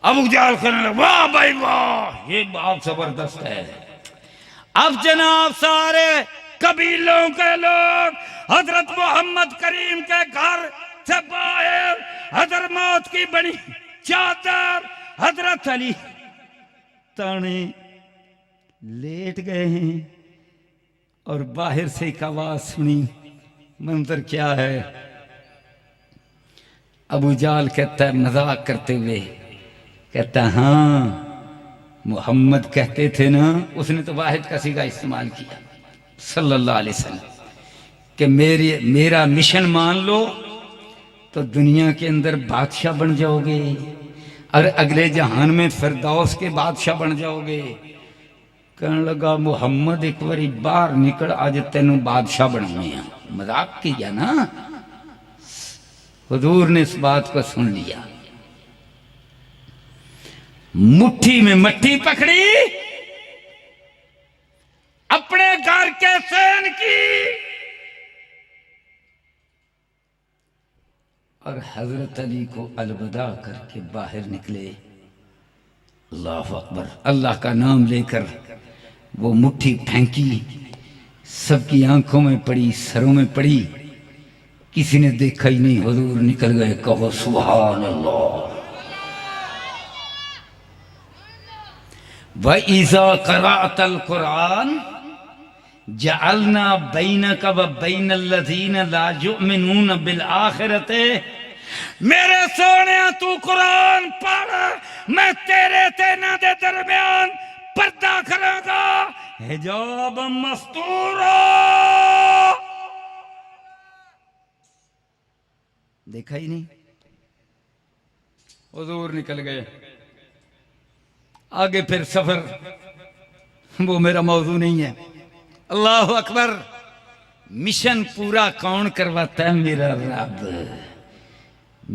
S2: अबू जहल कहने लगा वाह भाई वाह, ये बात जबरदस्त है। अब जनाब सारे कबीलों के लोग हजरत मोहम्मद करीम के घर से बाहर हजरत मौत की बड़ी चादर हजरत अली ताने लेट गए हैं और बाहर से एक आवाज सुनी। मंजर क्या है? अबू जहल कहता है मजाक करते हुए, कहता हाँ मोहम्मद कहते थे ना, उसने तो वाहिद का सीगा इस्तेमाल किया सल्लल्लाहु अलैहि वसल्लम कि मेरा मिशन मान लो तो दुनिया के अंदर बादशाह बन जाओगे और अगले जहान में फिरदौस के बादशाह बन जाओगे। कहने लगा मोहम्मद एक बारी बाहर निकल, आज तेनों बादशाह बनने हैं। मजाक किया ना। हुजूर ने इस बात को सुन लिया, मुट्ठी में मट्टी पकड़ी, अपने घर के सैन की और हजरत अली को अलविदा करके बाहर निकले। अल्लाह अकबर, अल्लाह का नाम लेकर वो मुट्ठी फेंकी, सबकी आंखों में पड़ी, सरों में पड़ी, किसी ने देखा ही नहीं। हुजूर निकल गए। कहो सुभान अल्लाह। व इज़ा क़राअतल कुरान जअलना बैनका व बैनल्लज़ीना ला युमिनून बिल आखिरते। मेरे सोने तू कुरान पढ़, मैं तेरे तेना दे दरमियान पर्दा करूंगा, हिजाब मस्तूरा। देखा ही नहीं। हुजूर निकल गए आगे। फिर सफर वो मेरा मौजू नहीं है। अल्लाह अकबर। मिशन पूरा कौन करवाता है? मेरा रब।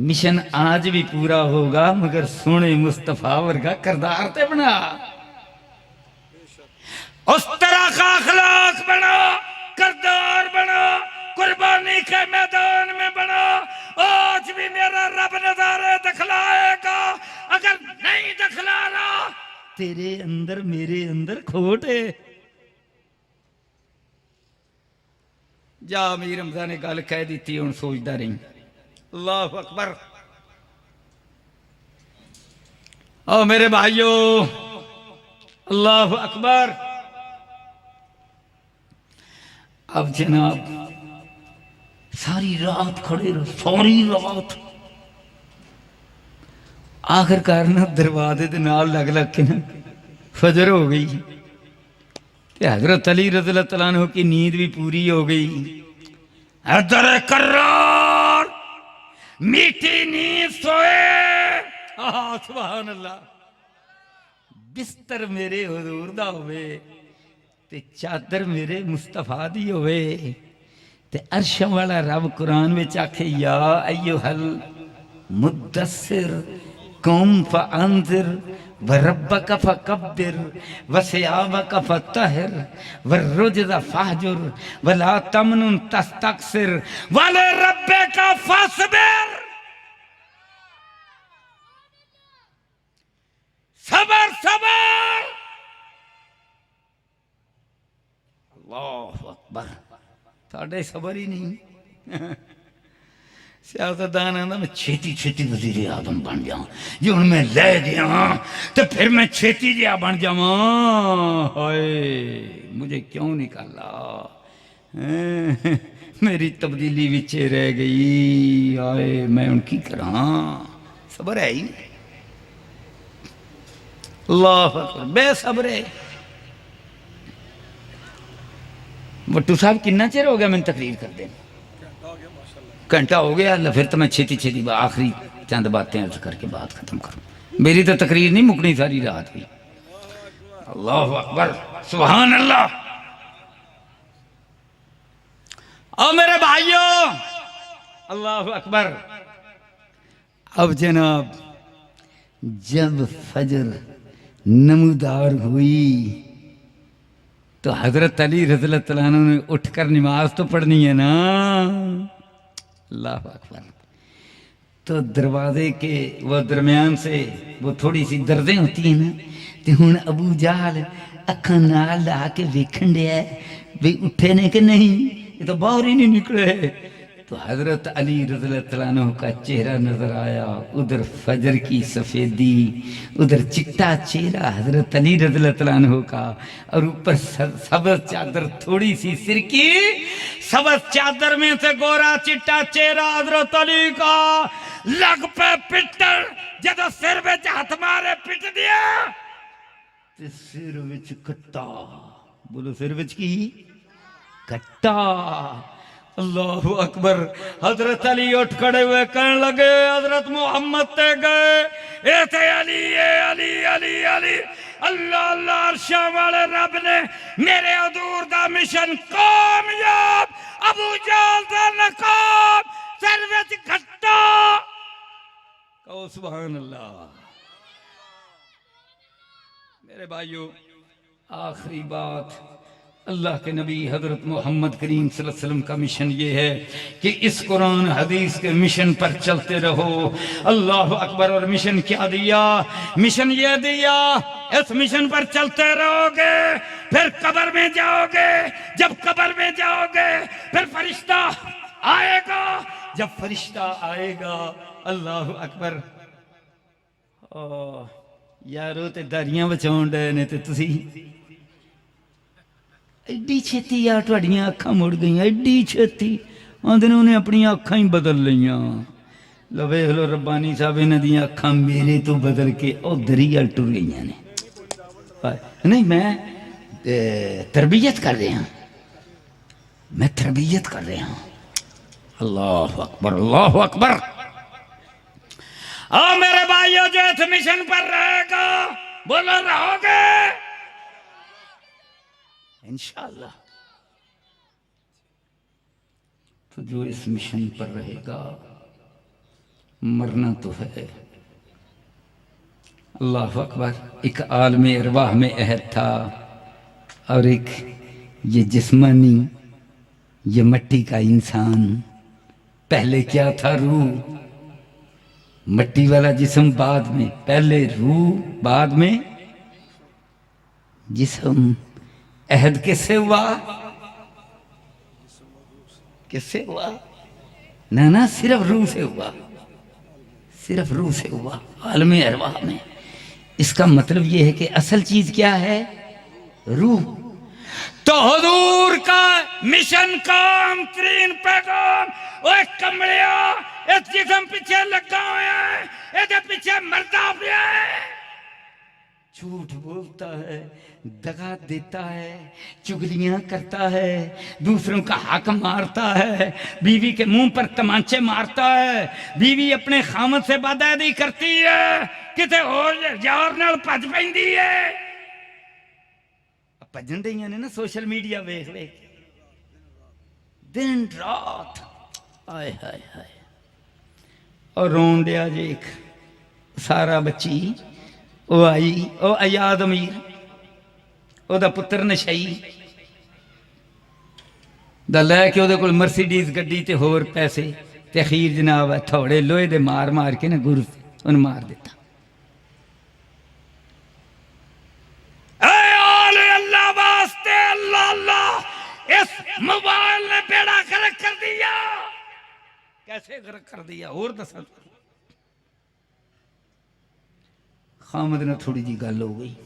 S2: मिशन आज भी पूरा होगा मगर सोने मुस्तफा वर्गा किरदार ते बना, उस तरह का अखलाक बना, किरदार बना, कुर्बानी के मैदान में बना। आज भी मेरा रब नजारे दिखलाएगा। अगर नहीं दिखला रहा, तेरे अंदर मेरे अंदर खोट है। जा अमीर हमजा ने गल कह दी, हुण सोचदा रही। अल्लाह अकबर। ओ मेरे भाइयों, अल्लाह अकबर। अब जनाब सारी रात खड़े रहो, सारी रात। आखिरकार ना दरवाजे के नाल लग लग के ना फजर हो गई। हजरत अली रज़ियल्लाहु तआला अन्हु की नींद भी पूरी हो गई। हदर कर्रार, मीठी नींद सोए। सुभान अल्लाह। बिस्तर मेरे हुजूर दा होवे ते चादर मेरे मुस्तफा दी होवे ते अर्श वाला रब कुरान में आखे या अय्युहल मुद्दस्सिर कुम फअंज़िर व रब्बका फकब्बिर व सियाबका फतहिर व रुज्ज़ फहजुर व ला तमनुन तस्तक्सिर व लिरब्बिका फस्बिर। सबर सबर। अल्लाह अकबर। साढ़े सबर ही नहीं। सियासतदान आंदा मैं छेती छेती वज़ीर आज़म बन जाऊं, जो हूं मैं लै गया तो फिर मैं छेती जिहा बन जावां। हाय मुझे क्यों निकाला? मेरी तब्दीली विचे रह गई। हाय मैं उनकी करा। सबर है ही नहीं। अल्लाह अकबर। बेसब्रे। भट्टू साहब कितना चिर हो गया मैंने तकरीर कर दें? घंटा हो गया। फिर तो मैं छेती छेती आखिरी चंद बातें अर्ज करके बात खत्म करूं। मेरी तो तकरीर नहीं मुकनी सारी रात भी। अल्लाह अकबर, सुभान अल्लाह। और मेरे भाइयों, अल्लाह अकबर। अब जनाब जब फजर नमूदार हुई तो हजरत अली रज़ियल्लाहु तआला अन्हु ने उठकर नमाज तो पढ़नी है ना। अल्लाह अकबर। तो दरवाजे के वो दरमियान से वो थोड़ी सी दर्दें होती हैं ना, तो हुण अबू जहल अखा नाल ला के वेखण दिया भी उठे ने कि नहीं, ये तो बाहर ही नहीं निकले। तो हजरत अली रज़ियल्लाहु तआला अन्हु का चेहरा नजर आया, उधर फजर की सफेदी, उधर चिट्टा चेहरा हजरत अली रज़ियल्लाहु तआला अन्हु का, और ऊपर सबज चादर थोड़ी सी सिर की, सबज चादर में से गोरा चिट्टा चेहरा हजरत अली का। लग पे पिटर जब सिर में हाथ मारे पिट दिया ते सिर विच कट्टा। बोलो सिर विच की कट्टा। अल्लाह अकबर। हजरत अली उठ खड़े हुए कहने लगे हजरत मोहम्मद ते गए, ए थे अली, ए अली अली अली। अल्लाह अल्लाह, अर्शा वाले रब ने मेरे हजूर दा मिशन कामयाब, अबू जहल दा नकाब, सिर विच घट्टा। कहो सुभान अल्लाह। मेरे भाइयों, आखिरी बात, अल्लाह के नबी हजरत मोहम्मद करीम सल्लल्लाहु अलैहि वसल्लम का मिशन ये है कि इस कुरान हदीस के मिशन पर चलते रहो। अल्लाह अकबर। और मिशन क्या दिया? मिशन ये दिया, इस मिशन पर चलते रहोगे फिर कब्र में जाओगे, जब कब्र में जाओगे फिर फरिश्ता आएगा, जब फरिश्ता आएगा, अल्लाह अकबर। यारो ते दारियां बचाउण डे ने ते तुसी एडी छेती यार तुहाडियां अखां मुड़ गई, एडी छेती। आंदे ने उन्हें अपनी अखां ही बदल लियां। लो वेख लो रब्बानी साहब, इन्हां दियां अखां मेरे तो बदल के उधर ही टुर गई ने। नहीं, मैं तरबियत कर रहा, मैं तरबियत कर रहा। अल्लाह अकबर, अल्लाह अकबर। आओ मेरे भाइयों, जो इस मिशन पर रहेगा, बोलो रहोगे इंशाअल्लाह। तो जो इस मिशन पर रहेगा, मरना तो है। अल्लाह अकबर। एक आलमे अरवाह में अहद था, और एक ये जिस्मानी, ये मट्टी का इंसान। पहले क्या था? रूह। मट्टी वाला जिस्म बाद में, पहले रूह बाद में जिस्म। अहद किससे हुआ? किससे हुआ? ना ना, सिर्फ रूह से हुआ, सिर्फ रूह से हुआ आलमे अरवाह में। इसका मतलब यह है कि असल चीज क्या है? रूह। तो हुजूर का मिशन का तरीन पैगाम, ओए कमलिया, इस जिस्म पीछे लगा हुआ है, इसके पीछे मरदा पिया है, झूठ बोलता है, दगा देता है, चुगलियां करता है, दूसरों का हक मारता है, बीवी के मुंह पर तमांचे मारता है, बीवी अपने खामद से बदअदबी करती है, किते होर यार नाल भज पैंदी है। भजन दईयां ने ना सोशल मीडिया वेख वेख दिन रात, आए हाय हाय। और रोन दिया जे एक सारा बच्ची, वो आई, वो आयाद अमीर, ओदा पुत्र नशई दा लैके ओदे कोल मर्सीडीज गड्डी ते होर पैसे ते अखीर जनाब थोड़े लोहे दे मार मार के ना गुरु उन मार दिता। अल्लाह वास्ते, अल्लाह अल्लाह, इस मोबाइल ने बेड़ा गर्क कर दिया। कैसे गर्क कर दिया? और दसा। खामद ने थोड़ी जी गल हो गई,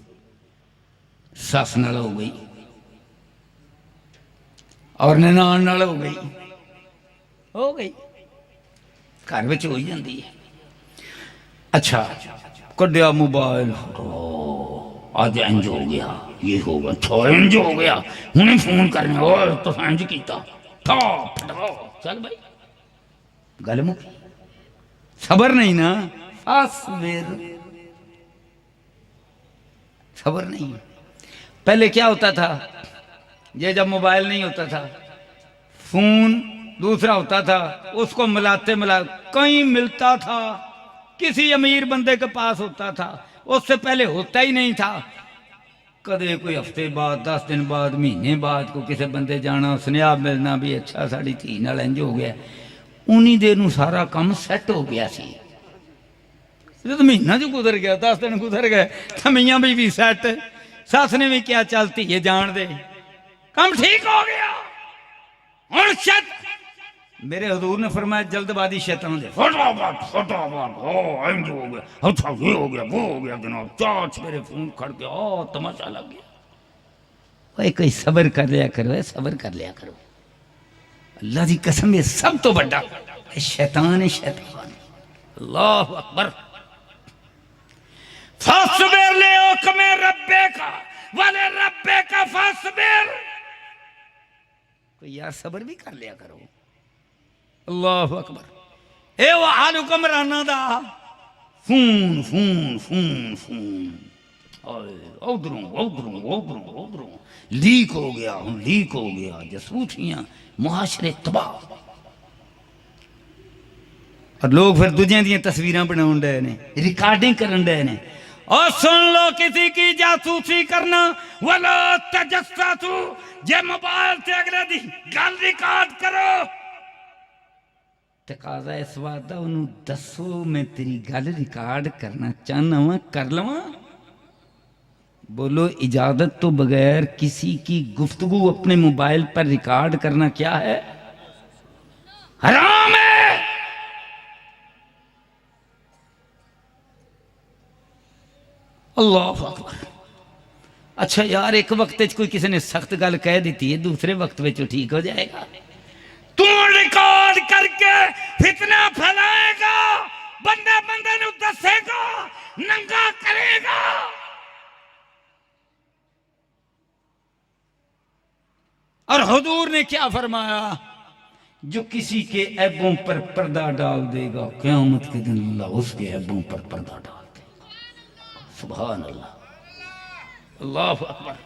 S2: सस नाल हो गई, और ननान नाल हो गई, घर में हो ही जाती है। अच्छा, कढ़िया मोबाइल, अज इंज हो गया, ये हो गया, अच्छा इंज हो गया, हुणे फोन करने, और तो इंज किया, चल भाई गल मुकी। सबर नहीं ना, सबर नहीं। पहले क्या होता था, ये जब मोबाइल नहीं होता था, फोन दूसरा होता था, उसको मिलाते मिलाते कहीं मिलता था, किसी अमीर बंदे के पास होता था, उससे पहले होता ही नहीं था। कदे कोई हफ्ते बाद, 10 दिन बाद, महीने बाद को किसी बंदे जाना, सुनेहा मिलना भी अच्छा साड़ी धी नाल इंज हो गया, उन्हीं देर नूं सारा काम सैट हो गया सी। जब महीना जो गुजर गया, 10 दिन गुजर गए, तो मियाँ भी सैट, सस ने भी क्या चलती है जान दे, काम ठीक हो गया। और शत मेरे हजूर ने फरमाया जल्दबाजी शैतान दे, फटाफट फटाफट, हो इंज हो गया, अच्छा ये हो गया, वो हो गया जनाब, चाच मेरे फोन खड़ गया, ओ तमाशा लग गया। भाई कोई सब्र कर लिया करो, सब्र कर लिया करो। अल्लाह की कसम, ये सब तो बड़ा शैतान है, शैतान। अल्लाह अकबर। फसबिर ले हुक्म रब्बे का वाले रब्बे का फसबिर, तो यार सब्र भी कर लिया करो। अल्लाह अकबर। ए वो आल हुक्मराना दा फून फून फून फून, उधरों उधरों उधरों उधरों लीक हो गया, हूं लीक हो गया, जसूसियां, मुआशरे तबाह। और लोग फिर दूजे दी तस्वीरां बनाउण डे ने, रिकॉर्डिंग करन डे ने। और सुन लो, किसी की जासूसी करना वाला तजस्सुसु, जे मोबाइल से अगले दी गल रिकॉर्ड करो, तकाजा इस बात दा उन्होंने दसो मैं तेरी गल रिकॉर्ड करना चाहना वा, कर लवा। बोलो, इजाजत तो बगैर किसी की गुफ्तगू अपने मोबाइल पर रिकॉर्ड करना क्या है? हराम है। अल्लाह अकबर। अच्छा यार, एक वक्त कोई किसी ने सख्त गल कह दी है, दूसरे वक्त में ठीक हो जाएगा। तू रिकॉर्ड करके फितना फैलाएगा, बंदे बंदे नू दसेगा, नंगा करेगा। और हुजूर ने क्या फरमाया? जो किसी के ऐबों पर पर्दा डाल देगा, क़यामत के दिन अल्लाह उसके ऐबों पर पर्दा डाल देगा। सुभान अल्लाह, अल्लाह अकबर।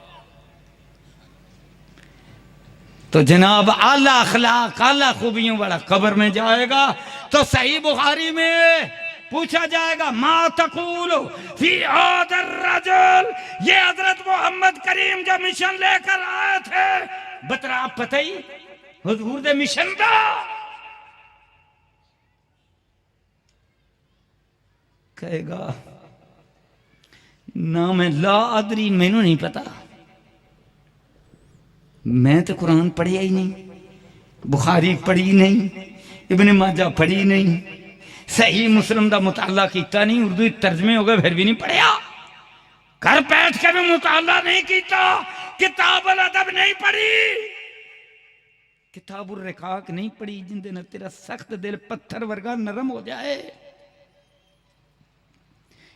S2: तो जनाब आला अखलाक, आला खूबियों वाला कब्र में जाएगा तो सही बुखारी में पूछा जाएगा, मा तक़ूल फी हाज़ा रजुल, ये हजरत मोहम्मद करीम जो मिशन लेकर आए थे, बतरा पता ही हुजूर दे मिशन दा। कहेगा ना मैं ला अदरी, मैनू नहीं पता, मैं तो कुरान पढ़िया ही नहीं, बुखारी पढ़ी नहीं, इब्ने माजा पढ़ी नहीं, सही मुस्लिम का मुताला किया नहीं, उर्दू तर्जमे हो गए फिर भी नहीं पढ़िया, घर बैठ के भी मुताला नहीं किया, किताबुल अदब नहीं पढ़ी, किताबुल रिकाक नहीं पढ़ी, जिंदे ना तेरा सख्त दिल पत्थर वर्गा नरम हो जाए।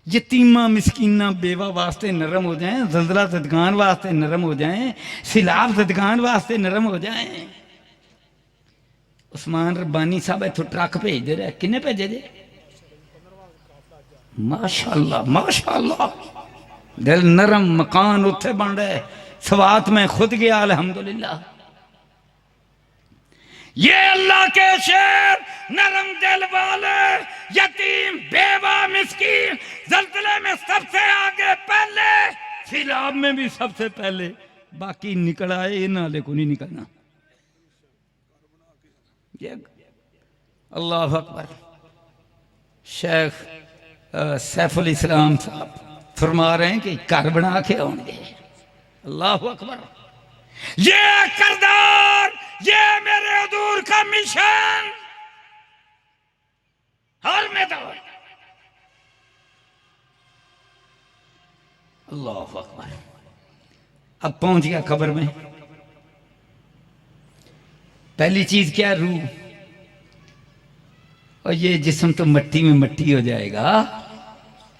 S2: यतीमा मिसकीना बेवा वास्ते नरम हो जाएं, जलजला ज़दगान वास्ते नरम हो जाएं, सिलाब ज़दगान वास्ते नरम हो जाएं। उस्मान रब्बानी साहब इथों ट्रक भेज दे रहे, किन्ने भेजे जे? माशाअल्लाह माशाअल्लाह, दिल नरम, मकान उत्थे बन रहे, सवात में खुद गया अल्हम्दुलिल्लाह। ये अल्लाह के शेर, नरम दिल वाले, यतीम बेवा मिस्कीन, जलजले में सबसे आगे पहले, सिलाब में भी सबसे पहले, बाकी निकल आए, इन वाले को नहीं निकलना। अल्लाह अकबर। शेख सैफुल इस्लाम साहब फरमा रहे हैं कि घर बना के आएंगे। अल्लाह अकबर। ये करदार, ये मेरे हुजूर का मिशन हर मैदान। अल्लाह अकबर। अब पहुंच गया कब्र में। पहली चीज क्या? रूह। और ये जिस्म तो मट्टी में मट्टी हो जाएगा,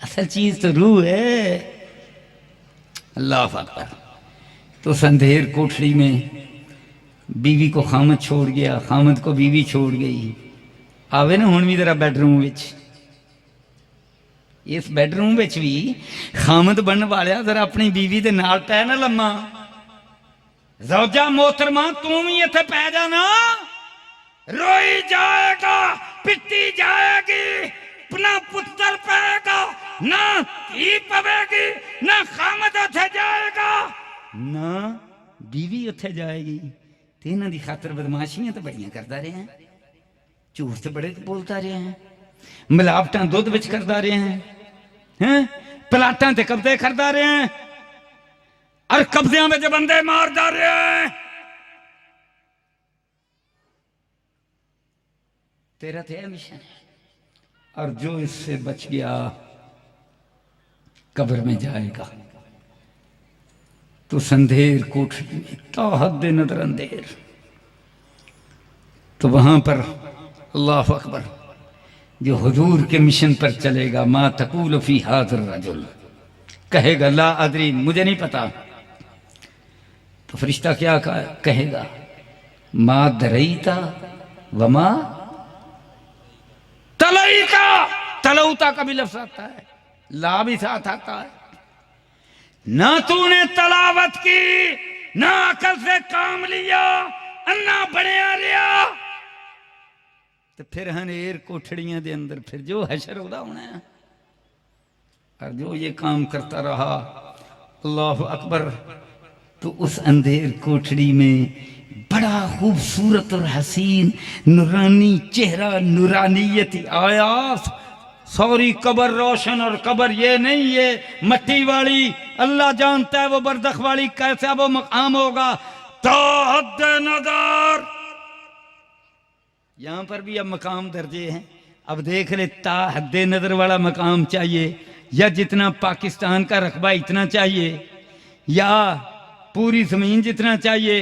S2: असल चीज तो रूह है। अल्लाह अकबर। तो अंधेर कोठरी में बीवी को खामद छोड़ गया, खामद को बीवी छोड़ गई। आवे ना हुण भी तेरा बेडरूम विच, इस बैडरूम विच भी खामद बनने वाले जरा अपनी बीवी दे नाल पै ना लम्मा ज़ौजा मोहतरमा तू भी इत्थे पै जाना रोई जाएगा पिटी जाएगी ना पुत्र पेगा ना धी पवेगी ना खामद उथे जाएगा ना बीवी उथे जाएगी ते इन्हां दी खातर बदमाशियां तो बड़ियां करदा रहे हैं झूठ तो बड़े बोलता रहे हैं मिलावटां दुध विच करदा रहे हैं प्लाटां ते कब्जे करदा रहे हैं और कब्जियां विच बंदे मारदा रहे हैं तेरा तो यह मिशन है और जो इससे बच गया कब्र में जाएगा तो संधेर कोठरी में तो हद नजर अंधेर तो वहां पर अल्लाह अकबर जो हुजूर के मिशन पर चलेगा मा तकूल फी हाज़िर रजुल कहेगा ला अदरी मुझे नहीं पता तो फरिश्ता क्या कहेगा मा दरईता वमा तलईता तलौता का भी लफ्ज़ आता है ला भी साथ आता है ना तूने तलावत की ना अकल से काम लिया अन्ना बनया लिया तो फिर हनेर कोठड़ियां दे अंदर फिर जो हशर होदा होना है और जो ये काम करता रहा अल्लाह अकबर तो उस अंधेर कोठड़ी में बड़ा खूबसूरत और हसीन नूरानी चेहरा नूरानियत आयात सॉरी कब्र रोशन और कब्र ये नहीं ये मट्टी वाली अल्लाह जानता है वो बरदख वाली कैसा वो मकाम होगा तो हद नजर यहां पर भी अब मकाम दर्जे हैं अब देख ले ता हद नजर वाला मकाम चाहिए या जितना पाकिस्तान का रकबा इतना चाहिए या पूरी जमीन जितना चाहिए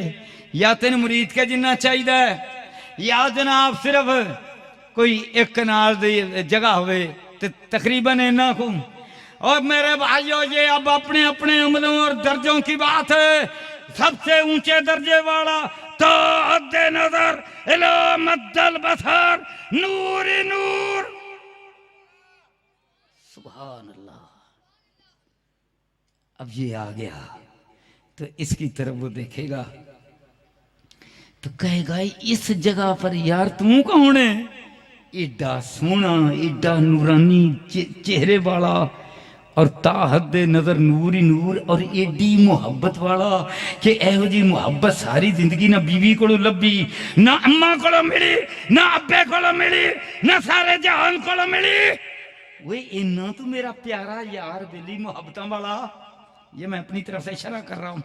S2: या तेन मुरीद के जितना चाहिए या जनाब सिर्फ कोई एक कनाल दी जगह होवे तो तकरीबन इन्ना को और मेरे भाइयों ये अब अपने अपने अमलों और दर्जों की बात है सबसे ऊंचे दर्जे वाला तो हद नजर इला मद्दल बसर नूर ही नूर सुभान अल्लाह अब ये आ गया तो इसकी तरफ वो देखेगा तो कहेगा इस जगह पर यार तू कौन है एडा सोना एडा नूरानी चेहरे वाला और ताहद नजर नूर ही नूर और एडी मुहब्बत वाला कि एहो जी मुहब्बत सारी जिंदगी ना बीवी को लभी ना अम्मा को मिली ना अब्बे को मिली ना सारे जहान को मिली वे इन्ना तो मेरा प्यारा यार बेली मुहब्बत वाला ये मैं अपनी तरफ से इशारा कर रहा हूं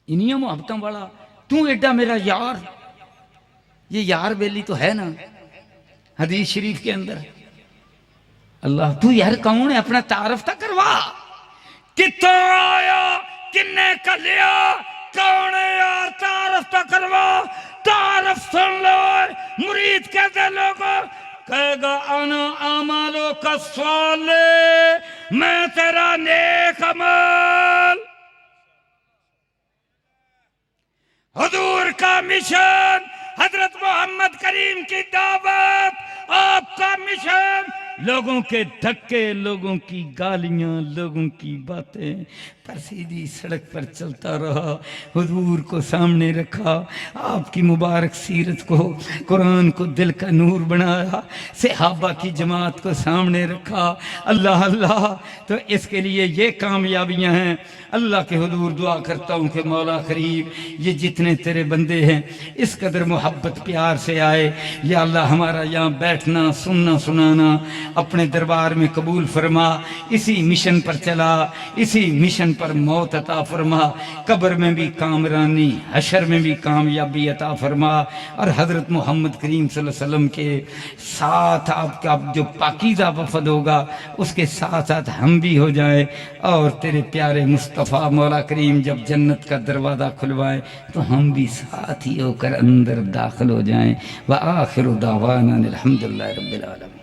S2: इन्हीं मुहब्बतों वाला तू एडा मेरा यार ये यार बेली तो है ना हदीस शरीफ के अंदर अल्लाह तू यार कौन है अपना तारफ तो करवा कितों आया किन्ने कलिया कौन है यार तारफ तो करवा तारफ सुन लो मुरीद कहते लोगों कहेगा अना अमालो का साले मैं तेरा नेक अमल हुजूर का मिशन हजरत मोहम्मद करीम की दावत आपका मिशन लोगों के धक्के लोगों की गालियां लोगों की बातें पर सीधी सड़क पर चलता रहा हुजूर को सामने रखा आपकी मुबारक सीरत को कुरान को दिल का नूर बनाया सहाबा की जमात को सामने रखा अल्लाह अल्लाह तो इसके लिए ये कामयाबियां हैं अल्लाह के हुजूर दुआ करता हूँ कि मौला करीब ये जितने तेरे बंदे हैं इस कदर मोहब्बत प्यार से आए या अल्लाह हमारा यहाँ बैठना सुनना सुनाना अपने दरबार में कबूल फरमा इसी मिशन पर चला इसी मिशन पर मौत अता फरमा कब्र में भी कामरानी हशर में भी कामयाबी अता फरमा और हजरत मोहम्मद करीम सल्लल्लाहु अलैहि वसल्लम के साथ आपका जो पाकीज़ा वफद होगा उसके साथ साथ हम भी हो जाए और तेरे प्यारे मुस्तफ़ा मौला करीम जब जन्नत का दरवाज़ा खुलवाए तो हम भी साथ ही होकर अंदर दाखिल हो जाएं व आखिर दावाना अल्हम्दुलिल्लाहि रब्बिल आलमीन।